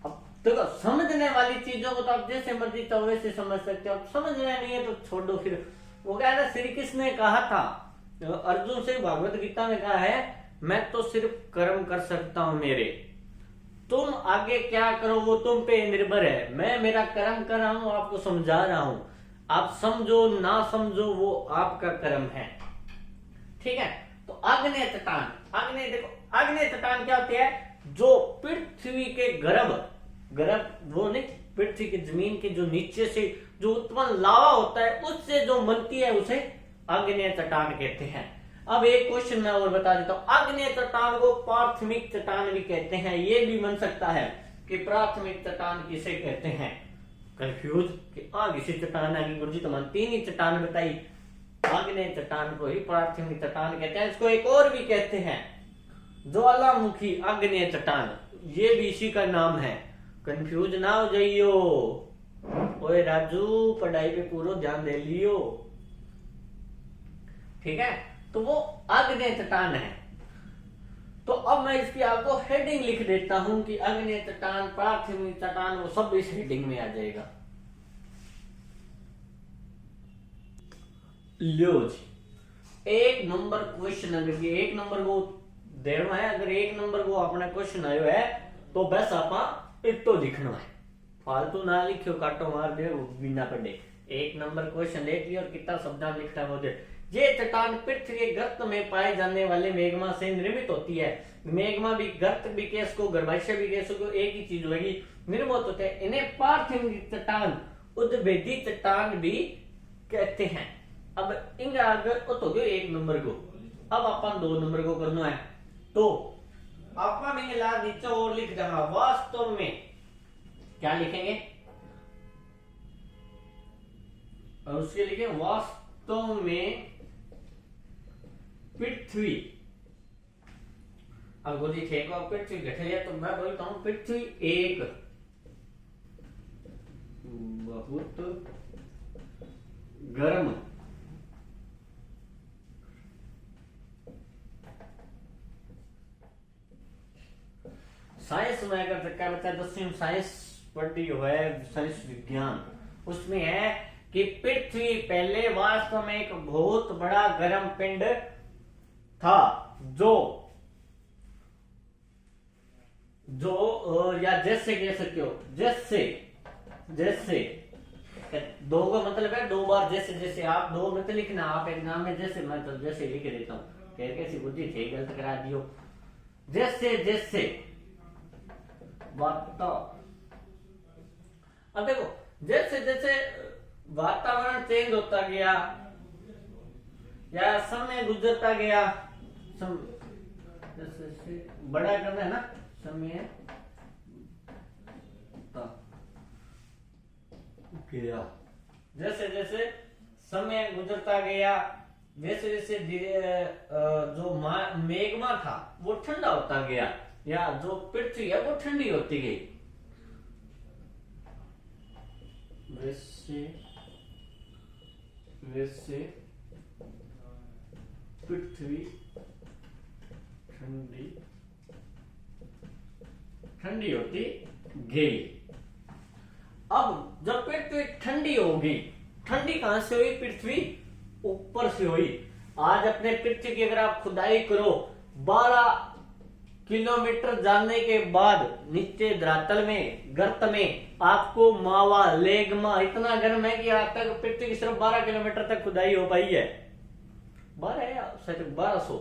अब देखो, समझने वाली चीजों को तो आप जैसे मर्जी चाहो वैसे समझ सकते हो, अब समझना नहीं है तो छोड़ दो। फिर वो क्या है ना, श्री कृष्ण ने कहा था अर्जुन से, भागवत गीता में कहा है, मैं तो सिर्फ कर्म कर सकता हूं मेरे, तुम आगे क्या करो वो तुम पे निर्भर है। मैं मेरा कर्म कर रहा हूं, आपको समझा रहा हूं, आप समझो ना समझो वो आपका कर्म है। ठीक है, तो आग्नेय चट्टान, आग्नेय देखो, आग्नेय चट्टान क्या होती है, जो पृथ्वी के गर्भ वो नहीं, पृथ्वी की जमीन के जो नीचे से जो उत्पन्न लावा होता है उससे जो बनती है उसे आग्नेय चट्टान कहते हैं। अब एक क्वेश्चन मैं और बता देता हूं, आग्नेय चट्टान को प्राथमिक चट्टान भी कहते हैं। ये भी बन सकता है कि प्राथमिक चट्टान किसे कहते हैं, कंफ्यूज कि किसी चट्टान है गुरुजी, तो मन 3 ही चट्टान बताई, आग्नेय चट्टान को ही प्राथमिक चट्टान कहते हैं। इसको एक और भी कहते हैं ज्वालामुखी आग्नेय चट्टान, ये भी इसी का नाम है, कंफ्यूज ना हो जाइयो। ओए राजू, पढ़ाई पे पूरा ध्यान दे लियो। ठीक है, तो वो आग्नेय चट्टान है। तो अब मैं इसकी आपको हेडिंग लिख देता हूं कि आग्नेय चट्टान, प्राथमिक चट्टान, वो सब इस हेडिंग में आ जाएगा। लो जी, 1 नंबर क्वेश्चन, अगर 1 नंबर को देना है, अगर 1 नंबर को अपना क्वेश्चन आयो है तो बस आप इतो लिखना है, फालतू ना लिखियो, काटो मार दे बिना पढ़े। 1 नंबर क्वेश्चन देख लियो और कितना शब्द लिखता है वो दे। ये चट्टान पृथ्वी के गर्त में पाए जाने वाले मेग्मा से निर्मित होती है। मेग्मा भी, गर्त भी कह सको, गर्भाशय भी कह सको, एक ही चीज होगी, निर्मित होते हैं। इन्हें पार्थिव चट्टान, उद्भिदी चट्टान भी कहते हैं। अब इंग आगे तो गयो 1 नंबर को, अब अपन 2 नंबर को करना है, तो आपका में ला नीचे और लिख देना, वास्तव में क्या लिखेंगे, और उसके लिखे वास्तव में पृथ्वी। अब गोदी फेंको, पृथ्वी घटे तो मैं बोलता हूं पृथ्वी एक बहुत गर्म साइंस में, अगर क्या बच्चा 10वीं साइंस पढ़ती है, साइंस विज्ञान, उसमें है कि पृथ्वी पहले वास्तव में एक बहुत बड़ा गर्म पिंड था, जो या जैसे कह सकते हो, जैसे 2 का मतलब है 2 बार, जैसे आप 2 मत लिखना, आप एग्जाम में जैसे, मैं तो जैसे लिख देता हूं, कैसी बुद्धि थे, गलत करा दियो। जैसे बात, अब देखो, जैसे वातावरण चेंज होता गया या समय गुजरता गया, जैसे बड़ा करना है ना, समय गया, जैसे समय गुजरता गया, वैसे जो मेग्मा था वो ठंडा होता गया, या जो पृथ्वी है वो ठंडी होती गई, वैसे पृथ्वी ठंडी होती गई। अब जब पृथ्वी ठंडी होगी, ठंडी कहां से हुई? पृथ्वी ऊपर से हुई। आज अपने पृथ्वी की अगर आप खुदाई करो 12 किलोमीटर जाने के बाद नीचे धरातल में, गर्त में आपको मावा, लेगमा इतना गर्म है कि आज तक पृथ्वी की सिर्फ 12 किलोमीटर तक खुदाई हो पाई है। 12 या 1200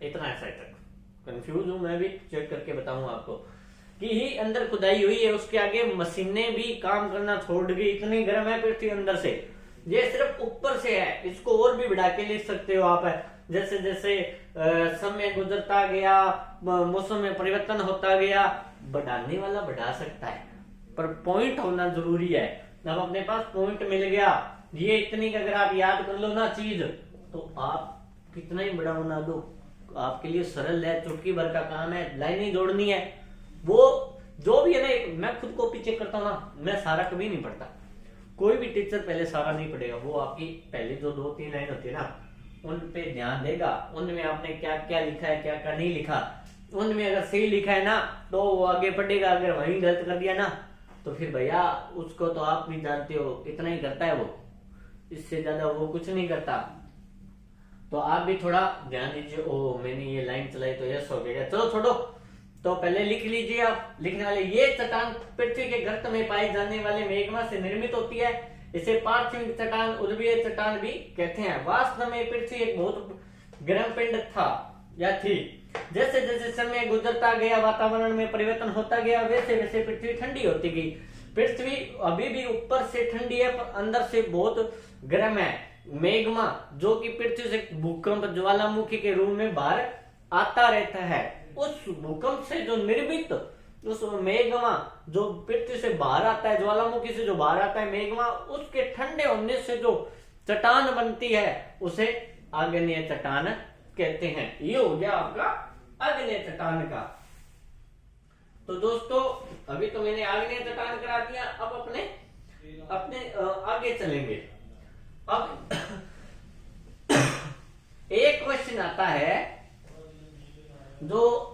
इतना है शायद तक, कंफ्यूज हूं मैं भी, चेक करके बताऊंगा आपको कि ही अंदर खुदाई हुई है। उसके आगे मशीनें भी काम करना छोड़ गई, इतनी गर्म है पृथ्वी अंदर से। ये सिर्फ ऊपर से है, इसको और भी बढ़ा के लिख सकते हो आप। जैसे जैसे समय गुजरता गया, मौसम में परिवर्तन होता गया, बढ़ाने वाला बढ़ा सकता है, पर पॉइंट होना जरूरी है। अब अपने पास पॉइंट मिल गया, ये इतनी अगर आप याद कर लो ना चीज, तो आप कितना ही बड़ा बना दो, आपके लिए सरल है, चुटकी भर का काम है, लाइनें जोड़नी है। वो जो भी है ना, मैं खुद को पीछे करता हूँ ना, मैं सारा कभी नहीं पढ़ता। कोई भी टीचर पहले सारा नहीं पढ़ेगा, वो आपकी पहले जो 2-3 लाइन होती है ना, उन पे ध्यान देगा, उनमें आपने क्या क्या लिखा है, क्या क्या नहीं लिखा, उनमें अगर सही लिखा है ना तो वो आगे पढ़ेगा, अगर वहीं गलत कर दिया ना तो फिर भैया उसको तो आप भी जानते हो, इतना ही करता है वो, इससे ज्यादा वो कुछ नहीं करता। तो आप भी थोड़ा ध्यान दीजिए। ओ मैंने ये लाइन चलाई तो यस हो गया, चलो छोड़ो, तो पहले लिख लीजिए आप लिखने वाले। ये चट्टान पृथ्वी के गर्त में पाई जाने वाले मेग्मा से निर्मित होती है, इसे पार्थिव चट्टान, उद्वीय चट्टान भी कहते हैं। वास्तव में पृथ्वी एक बहुत गर्म पिंड था या थी। जैसे जैसे समय गुजरता गया, वातावरण में परिवर्तन होता गया, वैसे वैसे पृथ्वी ठंडी होती गई। पृथ्वी अभी भी ऊपर से ठंडी है, पर अंदर से बहुत गर्म है। मेग्मा जो कि पृथ्वी से भूकंप ज्वालामुखी के रूप में बाहर आता रहता है, उस भूकंप से जो निर्मित उस मेग्मा जो पृथ्वी से बाहर आता है, ज्वालामुखी से जो बाहर आता है मेग्मा, उसके ठंडे होने से जो चट्टान बनती है उसे आग्नेय चट्टान कहते हैं। ये हो गया आपका आग्नेय चट्टान का। तो दोस्तों अभी तो मैंने आग्नेय चट्टान करा दिया, अब अपने आगे चलेंगे। अब एक क्वेश्चन आता है जो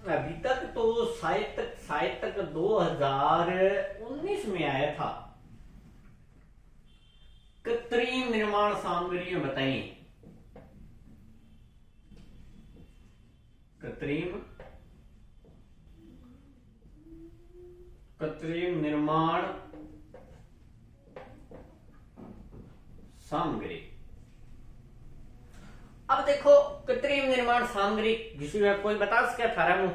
अभी तक तो शायद तक 2019 में आया था। कृत्रिम निर्माण सामग्री बताइए, कृत्रिम निर्माण सामग्री। अब देखो कृत्रिम निर्माण सामग्री किसी में कोई बता सके थारा मुंह,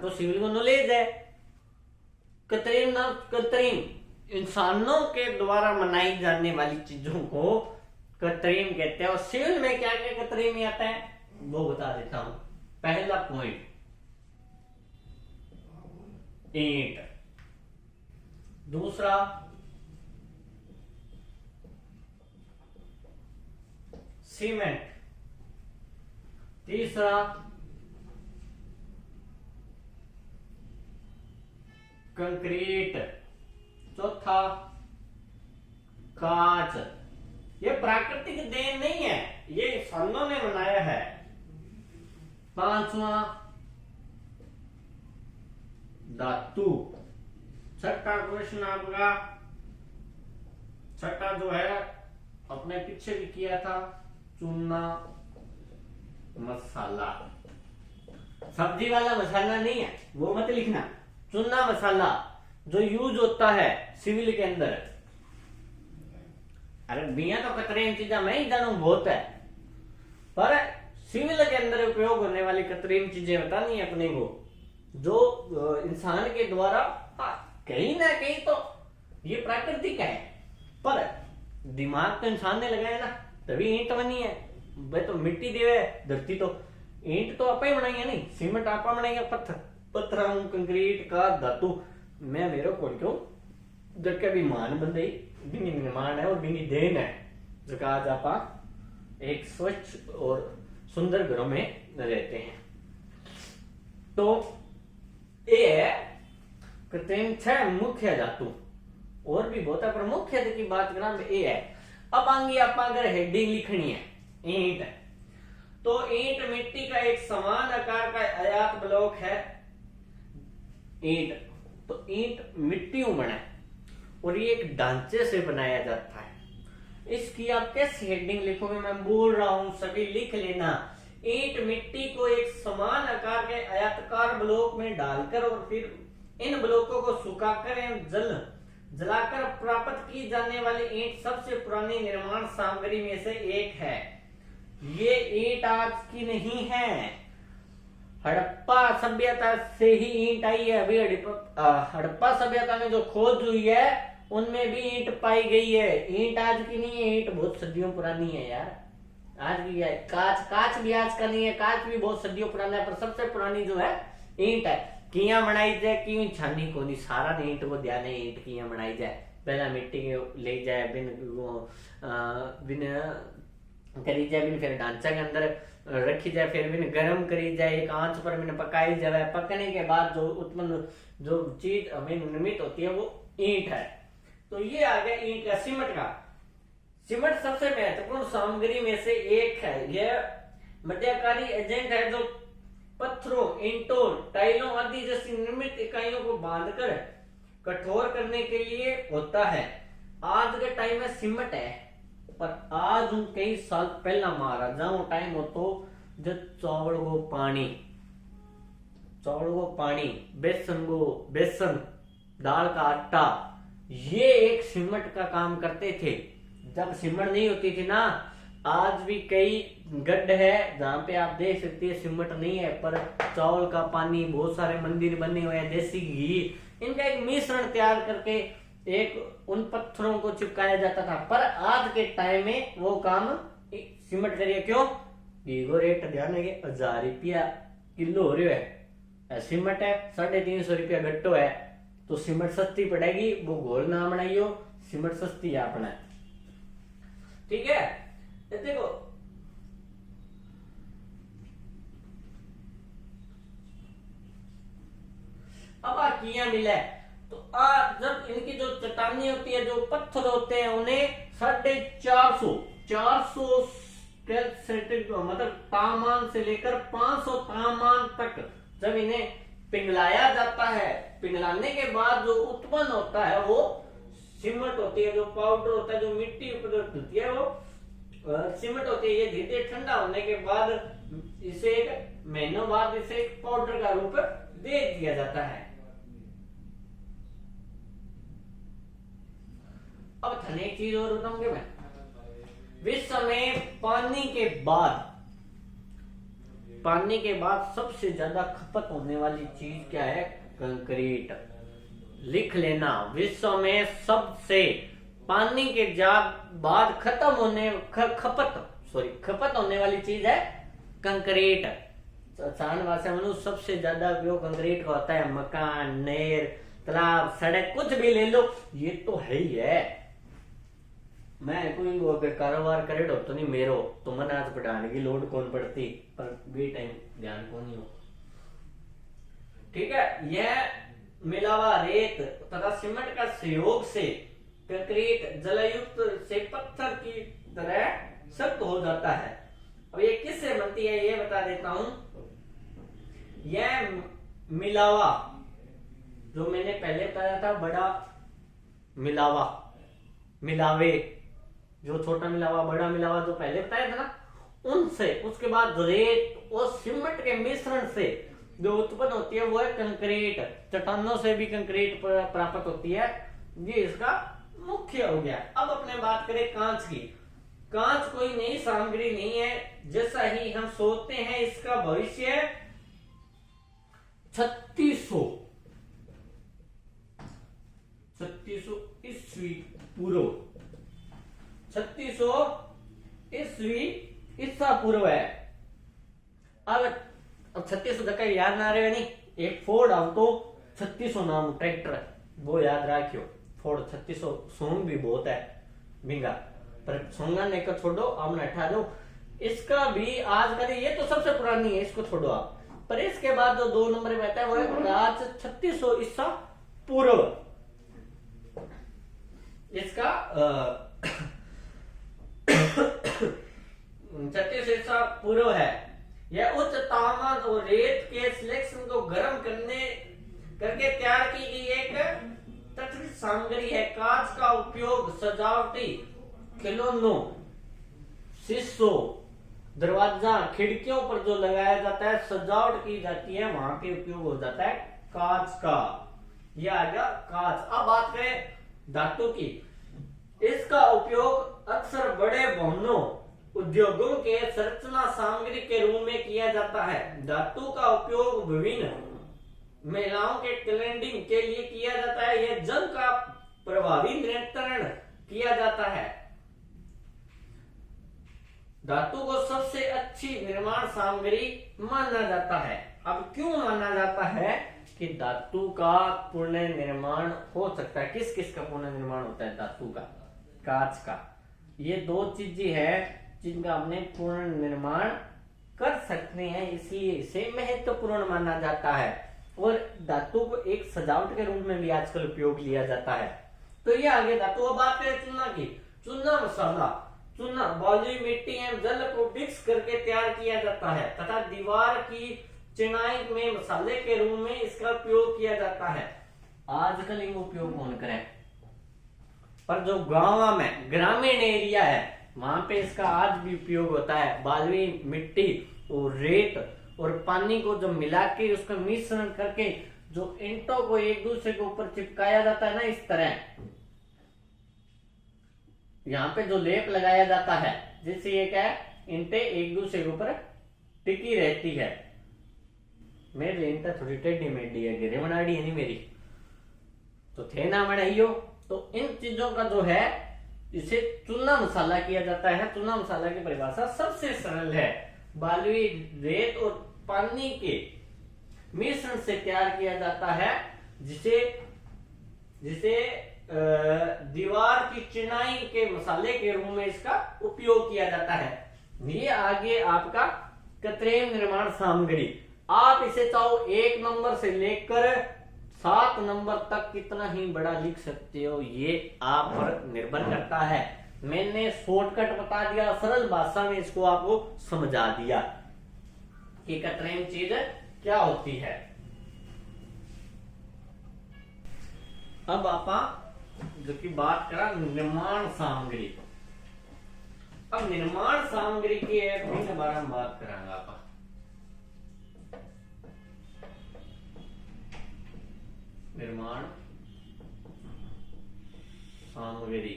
तो सिविल को नॉलेज है। कृत्रिम इंसानों के द्वारा बनाई जाने वाली चीजों को कृत्रिम कहते हैं। और सिविल में क्या क्या कृत्रिम में आता है वो बता देता हूं। पहला पॉइंट ईंट, दूसरा सीमेंट, तीसरा कंक्रीट, चौथा कांच। ये प्राकृतिक देन नहीं है, ये इंसानों ने बनाया है। पांचवा धातु। छठा क्वेश्चन आपका, छठा जो है अपने पीछे भी किया था, चूना मसाला। सब्जी वाला मसाला नहीं है वो मत लिखना, चूना मसाला जो यूज होता है सिविल के अंदर। अरे बिया तो कृत्रिम चीजें मैं ही जानू बहुत है, पर सिविल के अंदर उपयोग होने वाली कृत्रिम चीजें बतानी है अपने को, जो इंसान के द्वारा कहीं ना कहीं तो ये प्राकृतिक है, पर दिमाग तो इंसान ने लगाया ना, तभी ईंट बनी है। भाई तो मिट्टी देवे धरती, तो ईंट तो आपा ही बनाई है, नहीं सीमेंट आपा बनाई है, पत्थर कंक्रीट का धातु मैं मेरे को क्यों जबकि अभी मान बंदे बिनी निर्माण है और बिनी देन है, जो आज आप एक स्वच्छ और सुंदर घरों में रहते हैं। तो ये है कृत्रिम 6 मुख्य धातु, और भी बहुत है पर मुख्य की बात करा ये है। अब आगे आप अगर हेडिंग लिखनी है ईंट, तो ईंट मिट्टी का एक समान आकार का अयात ब्लॉक है ईंट, तो ईंट मिट्टियों बना है और ये एक ढांचे से बनाया जाता है। इसकी आप कैसे हेडिंग लिखोगे, मैं बोल रहा हूं, सभी लिख लेना। ईंट मिट्टी को एक समान आकार के आयताकार ब्लॉक में डालकर और फिर इन ब्लॉकों को सुखाकर एवं जलाकर प्राप्त की जाने वाली ईंट सबसे पुरानी निर्माण सामग्री में से एक है। ये ईंट आज की नहीं है, हड़प्पा सभ्यता से ही ईंट आई है। अभी हड़प्पा सभ्यता में जो खोज हुई है उनमें भी ईंट पाई गई है। ईंट आज की नहीं है, ईंट बहुत सदियों पुरानी है यार। आज की है काच भी आज का नहीं है, काच भी बहुत सदियों पुराना है, पर सबसे पुरानी जो है ईंट है। किया बनाई जाए, क्यों छानी को नहीं, सारा ईंट को ध्यान है, ईंट किया बनाई जाए। पहला मिट्टी के ले जाए, बिन करी जाए, बिन फिर ढांचा के अंदर रखी जाए, फिर बिन गर्म करी जाए, एक आंच पर बिन पकाई जाए। पकने के बाद जो उत्पन्न जो चीज हमें निर्मित होती है वो ईंट है। तो ये आ गया ईंट का, सीमेंट का। सीमेंट सबसे महत्वपूर्ण सामग्री में से एक है। यह मध्यकारी एजेंट है जो पत्थरों, ईंटों, टाइलों आदि जैसी निर्मित इकाइयों को बांधकर कठोर करने के लिए होता है। आज के टाइम में सीमेंट है, पर आज कई साल पहला महाराजाओं टाइम हो तो जब चावल को पानी, बेसन, दाल का आटा, ये एक सीमेंट का काम करते थे। जब सीमेंट नहीं होती थी ना, आज भी कई गड्ढे है जहाँ पे आप देख सकते हैं सीमेंट नहीं है, पर चावल का पानी, बहुत सारे मंदिर बने हुए हैं, देसी घी, इनका एक मिश्रण तैयार करके एक उन पत्थरों को चिपकाया जाता था। पर आज के टाइम में वो काम सीमेंट करिए। क्यों? घी को रेट ध्यान है, 1000 रुपया किलो हो रहा है, सीमेंट है 350 रुपया गट्टो है, तो सीमेंट सस्ती पड़ेगी। वो घोल ना बनाइयो, सीमेंट सस्ती है अपना, ठीक है। देखो अब किया मिला है, तो जब इनकी जो चट्टानी होती है, जो पत्थर होते हैं, उन्हें 450 मतलब तापमान से लेकर 500 तापमान तक जब इन्हें पिघलाया जाता है, पिघलाने के बाद जो उत्पन्न होता है वो सीमेंट होती है, जो पाउडर होता है, जो मिट्टी उपलब्ध होती है वो सीमेंट होती है। ये धीरे धीरे ठंडा होने के बाद इसे एक महीनों बाद इसे एक पाउडर का रूप दे दिया जाता है। अब थाने एक चीज और बताऊंगे मैं, विश्व में पानी के बाद सबसे ज्यादा खपत होने वाली चीज क्या है? कंक्रीट। लिख लेना, विश्व में सबसे पानी के बाद खपत होने वाली चीज है कंक्रीट। आसान भाषा में सबसे ज्यादा उपयोग कंक्रीट का होता है। मकान, नहर, तालाब, सड़क, कुछ भी ले लो, ये तो है ही है। मैं कोई कारोबार करे तो नहीं मेरो, तो मन आज बढ़ाने की लोड कौन पड़ती, पर भी टाइम ध्यान को नहीं हो, ठीक है। यह मिलावा रेत तथा सीमेंट का सहयोग से कंक्रीट जलयुक्त से पत्थर की तरह सख्त हो जाता है। अब ये किससे बनती है ये बता देता हूं। यह मिलावा जो मैंने पहले बताया था, बड़ा मिलावे, जो छोटा मिलावा, बड़ा मिलावा जो पहले बताया था ना, उनसे उसके बाद रेत और सीमेंट के मिश्रण से जो उत्पन्न होती है वो है कंक्रीट। चट्टानों से भी कंक्रीट प्राप्त होती है, ये इसका मुख्य हो गया। अब अपने बात करें कांच की। कांच कोई नई सामग्री नहीं है, जैसा ही हम सोचते हैं। इसका भविष्य 3600 ईस्वी पूर्व, 3600 ईस्वी ईसा पूर्व है। अब 3600 जगह याद ना रहे नहीं, एक फोर्ड आओ तो 3600 नाम ट्रैक्टर है, वो याद रखियो। फोर्ड 3600 सोंग भी बहुत है महंगा, पर सोंगा ने को छोड़ो, आपने हटा दो। इसका भी आज का ये तो सबसे पुरानी है, इसको छोड़ो आप। पर इसके बाद जो 2 नंबर में आता है वो है आज 3600 ईसा पूर्व। इसका 3600 ईसा पूर्व है। यह उच्च तापमान और रेत के सिलेक्शन को गर्म करके तैयार की गई एक तटस्थ सामग्री है। कांच का उपयोग सजावटी खिलौनों, शीशों, दरवाजा, खिड़कियों पर जो लगाया जाता है, सजावट की जाती है, वहां पे उपयोग हो जाता है कांच का। यह आ गया कांच। अब बात करें धातु की। इसका उपयोग अक्सर बड़े भवनों, उद्योगों के संरचना सामग्री के रूप में किया जाता है। धातु का उपयोग विभिन्न महिलाओं के क्लीनिंग के लिए किया जाता है। यह जंग का प्रभावी नियंत्रण किया जाता है। धातु को सबसे अच्छी निर्माण सामग्री माना जाता है। अब क्यों माना जाता है कि धातु का पुनः निर्माण हो सकता है? किस किस का पुनः निर्माण होता है? धातु का, कांच का। ये दो चीजें हैं जिनका हमने पुनः निर्माण कर सकते हैं, इसलिए इसे महत्वपूर्ण माना जाता है। और धातु को एक सजावट के रूप में भी आजकल उपयोग लिया जाता है। तो ये आगे धातु। अब बात करें चूना की। चूना मसाला, चूना बालू, मिट्टी एवं जल को मिक्स करके तैयार किया जाता है तथा दीवार की चिनाई में मसाले के रूप में इसका उपयोग किया जाता है। आजकल इनका उपयोग कौन करे? पर जो गांव में ग्रामीण एरिया है वहां पे इसका आज भी उपयोग होता है। बालुई मिट्टी और रेत और पानी को जो मिला के उसका मिश्रण करके जो ईंटों को एक दूसरे के ऊपर चिपकाया जाता है ना, इस तरह यहाँ पे जो लेप लगाया जाता है, जिससे ये क्या है, ईंटें एक दूसरे के ऊपर टिकी रहती है। मेरी ईंटें थोड़ी टेढ़ी मेढ़ी है, गिरे बनाड़ी है नहीं मेरी, तो थे ना बनाइयो। तो इन चीजों का जो है इसे चूना मसाला किया जाता है। चूना मसाला की परिभाषा सबसे सरल है। बालुई, रेत और पानी के मिश्रण से तैयार किया जाता है, जिसे दीवार की चिनाई के मसाले के रूप में इसका उपयोग किया जाता है। ये आगे आपका कृत्रिम निर्माण सामग्री। आप इसे चाहो 1 नंबर से लेकर 7 नंबर तक कितना ही बड़ा लिख सकते हो, ये आप पर निर्भर करता है। मैंने शॉर्टकट बता दिया, सरल भाषा में इसको आपको समझा दिया कि कृत्रिम चीज क्या होती है। अब आप जो की बात करा निर्माण सामग्री। अब निर्माण सामग्री के बारे में बात करांगा आप। निर्माण सामग्री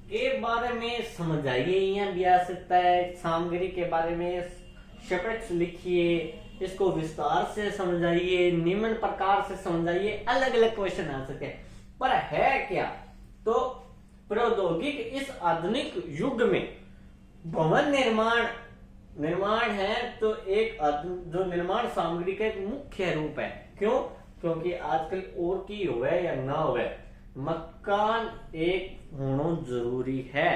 के बारे में समझाइए। यहाँ भी आ सकता है सामग्री के बारे में शब्द लिखिए, इसको विस्तार से समझाइए, निम्न प्रकार से समझाइए, अलग अलग क्वेश्चन आ सके। पर है क्या? तो प्रौद्योगिक इस आधुनिक युग में भवन निर्माण है तो एक जो निर्माण सामग्री का एक मुख्य रूप है। क्यों? क्योंकि आजकल और की होवे या ना होवे, मकान एक होना जरूरी है।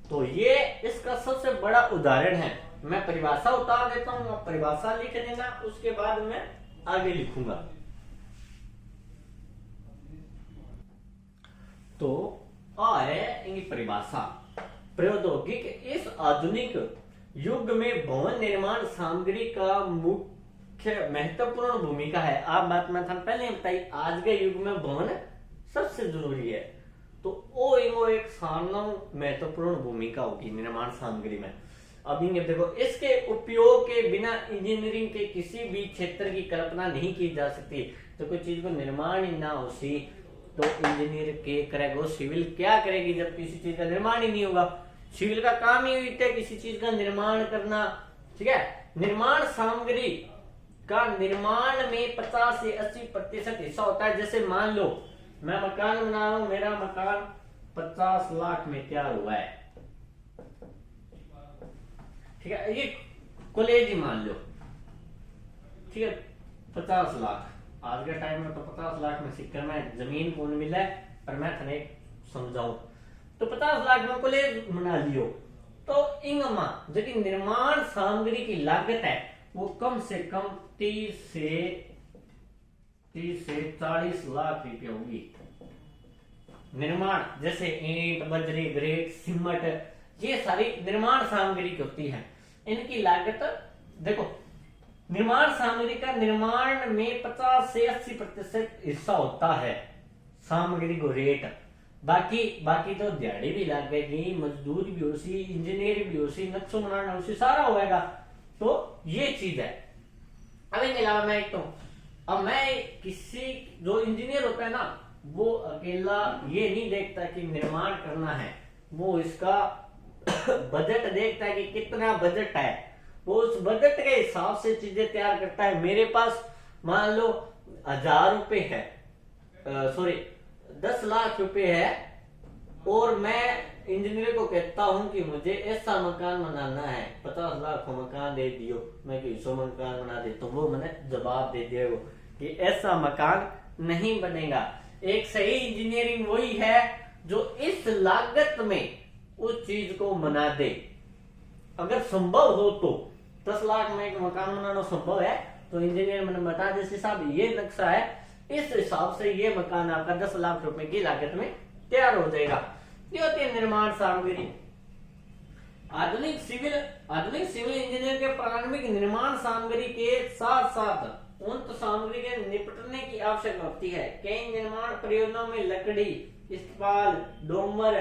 तो ये इसका सबसे बड़ा उदाहरण है। मैं परिभाषा उतार देता हूं, आप परिभाषा लिख देना, उसके बाद मैं आगे लिखूंगा। तो है इनकी परिभाषा। प्रौद्योगिक इस आधुनिक युग में भवन निर्माण सामग्री का मुख्य महत्वपूर्ण भूमिका है। आप बात में पहले बताई, आज के युग में भवन सबसे जरूरी है, तो वो एक महत्वपूर्ण भूमिका होगी निर्माण सामग्री में। अभी देखो, इसके उपयोग के बिना इंजीनियरिंग के किसी भी क्षेत्र की कल्पना नहीं की जा सकती। तो कोई चीज को निर्माण ही ना हो सी तो इंजीनियर के करेगा, सिविल क्या करेगी जब किसी चीज का निर्माण ही नहीं होगा। सिविल का काम ही होता है किसी चीज का निर्माण करना। ठीक है, निर्माण सामग्री का निर्माण में 50 से 80% हिस्सा होता है। जैसे मान लो मैं मकान बना रहा हूं, मेरा मकान 50 लाख में तैयार हुआ है। ठीक है, ये कॉलेज ही मान लो, ठीक है, 50 लाख। आज के टाइम में तो 50 लाख में सिक्कर में जमीन कौन मिला है, पर मैं थने समझाऊं तो 50 लाख में कॉलेज बना लियो। तो इनमा जो कि निर्माण सामग्री की लागत है वो कम से कम 30 से 40 लाख रुपए होगी। निर्माण जैसे ईंट, बजरी, ग्रेट, सीमेंट, ये सारी निर्माण सामग्री की होती है। इनकी लागत देखो निर्माण सामग्री का निर्माण में 50 से 80% हिस्सा होता है सामग्री को रेट। बाकी तो दिहाड़ी भी लगेगी, मजदूरी भी होगी, इंजीनियर भी होगी, नक्शो बनाना होगी, सारा होएगा। तो ये चीज है। अब इनके अलावा मैं एक तो अब मैं किसी जो इंजीनियर होता है ना, वो अकेला ये नहीं देखता कि निर्माण करना है, वो इसका बजट देखता है कि कितना बजट है, वो उस बजट के हिसाब से चीजें तैयार करता है। मेरे पास मान लो 1000 रुपए है, सॉरी 10 लाख रुपए है, और मैं इंजीनियर को कहता हूं कि मुझे ऐसा मकान बनाना है, 50 लाख को मकान दे दियो, मैं 100 मकान बना दे, तो वो मैंने जवाब दे दिया कि ऐसा मकान नहीं बनेगा। एक सही इंजीनियरिंग वही है जो इस लागत में उस चीज को बना दे। अगर संभव हो तो 10 लाख में एक मकान बनाना संभव है, तो इंजीनियर मैंने बता दे साहब ये नक्शा है, इस हिसाब से ये मकान आपका 10 लाख रुपए की लागत में तैयार हो जाएगा। ये होती है निर्माण सामग्री। आधुनिक सिविल इंजीनियर के प्रारंभिक निर्माण सामग्री के साथ साथ उन सामग्री के निपटने की आवश्यकता होती है। कई निर्माण परियोजनाओं में लकड़ी, इस्पात, डोमर,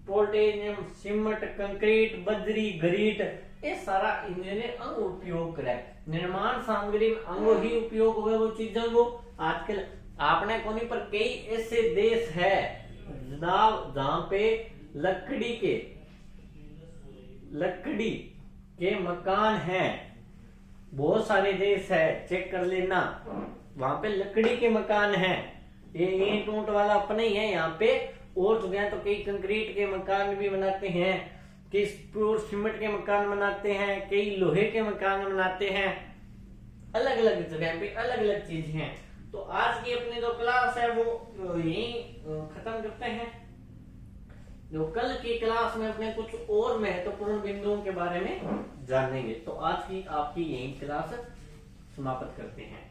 पोल्टेनियम, सीमेंट, कंक्रीट, बजरी, ग्रीट, ये सारा इंजीनियर अंग उपयोग करे। निर्माण सामग्री में अंगों ही उपयोग हुए वो चीजों को। आजकल आपने कोनी पर कई ऐसे देश है जनाब जहां पे लकड़ी के मकान हैं, बहुत सारे देश है, चेक कर लेना, वहां पे लकड़ी के मकान हैं। ये ईंट ऊंट वाला अपने ही है यहाँ पे। और तो गया तो कई कंक्रीट के मकान भी बनाते हैं, कई प्योर सीमेंट के मकान बनाते हैं, कई लोहे के मकान बनाते हैं। अलग अलग जगह पे अलग अलग चीज हैं। तो आज की अपनी जो क्लास है वो यही खत्म करते हैं। जो कल की क्लास में अपने कुछ और महत्वपूर्ण बिंदुओं के बारे में जानेंगे। तो आज की आपकी यही क्लास समाप्त करते हैं।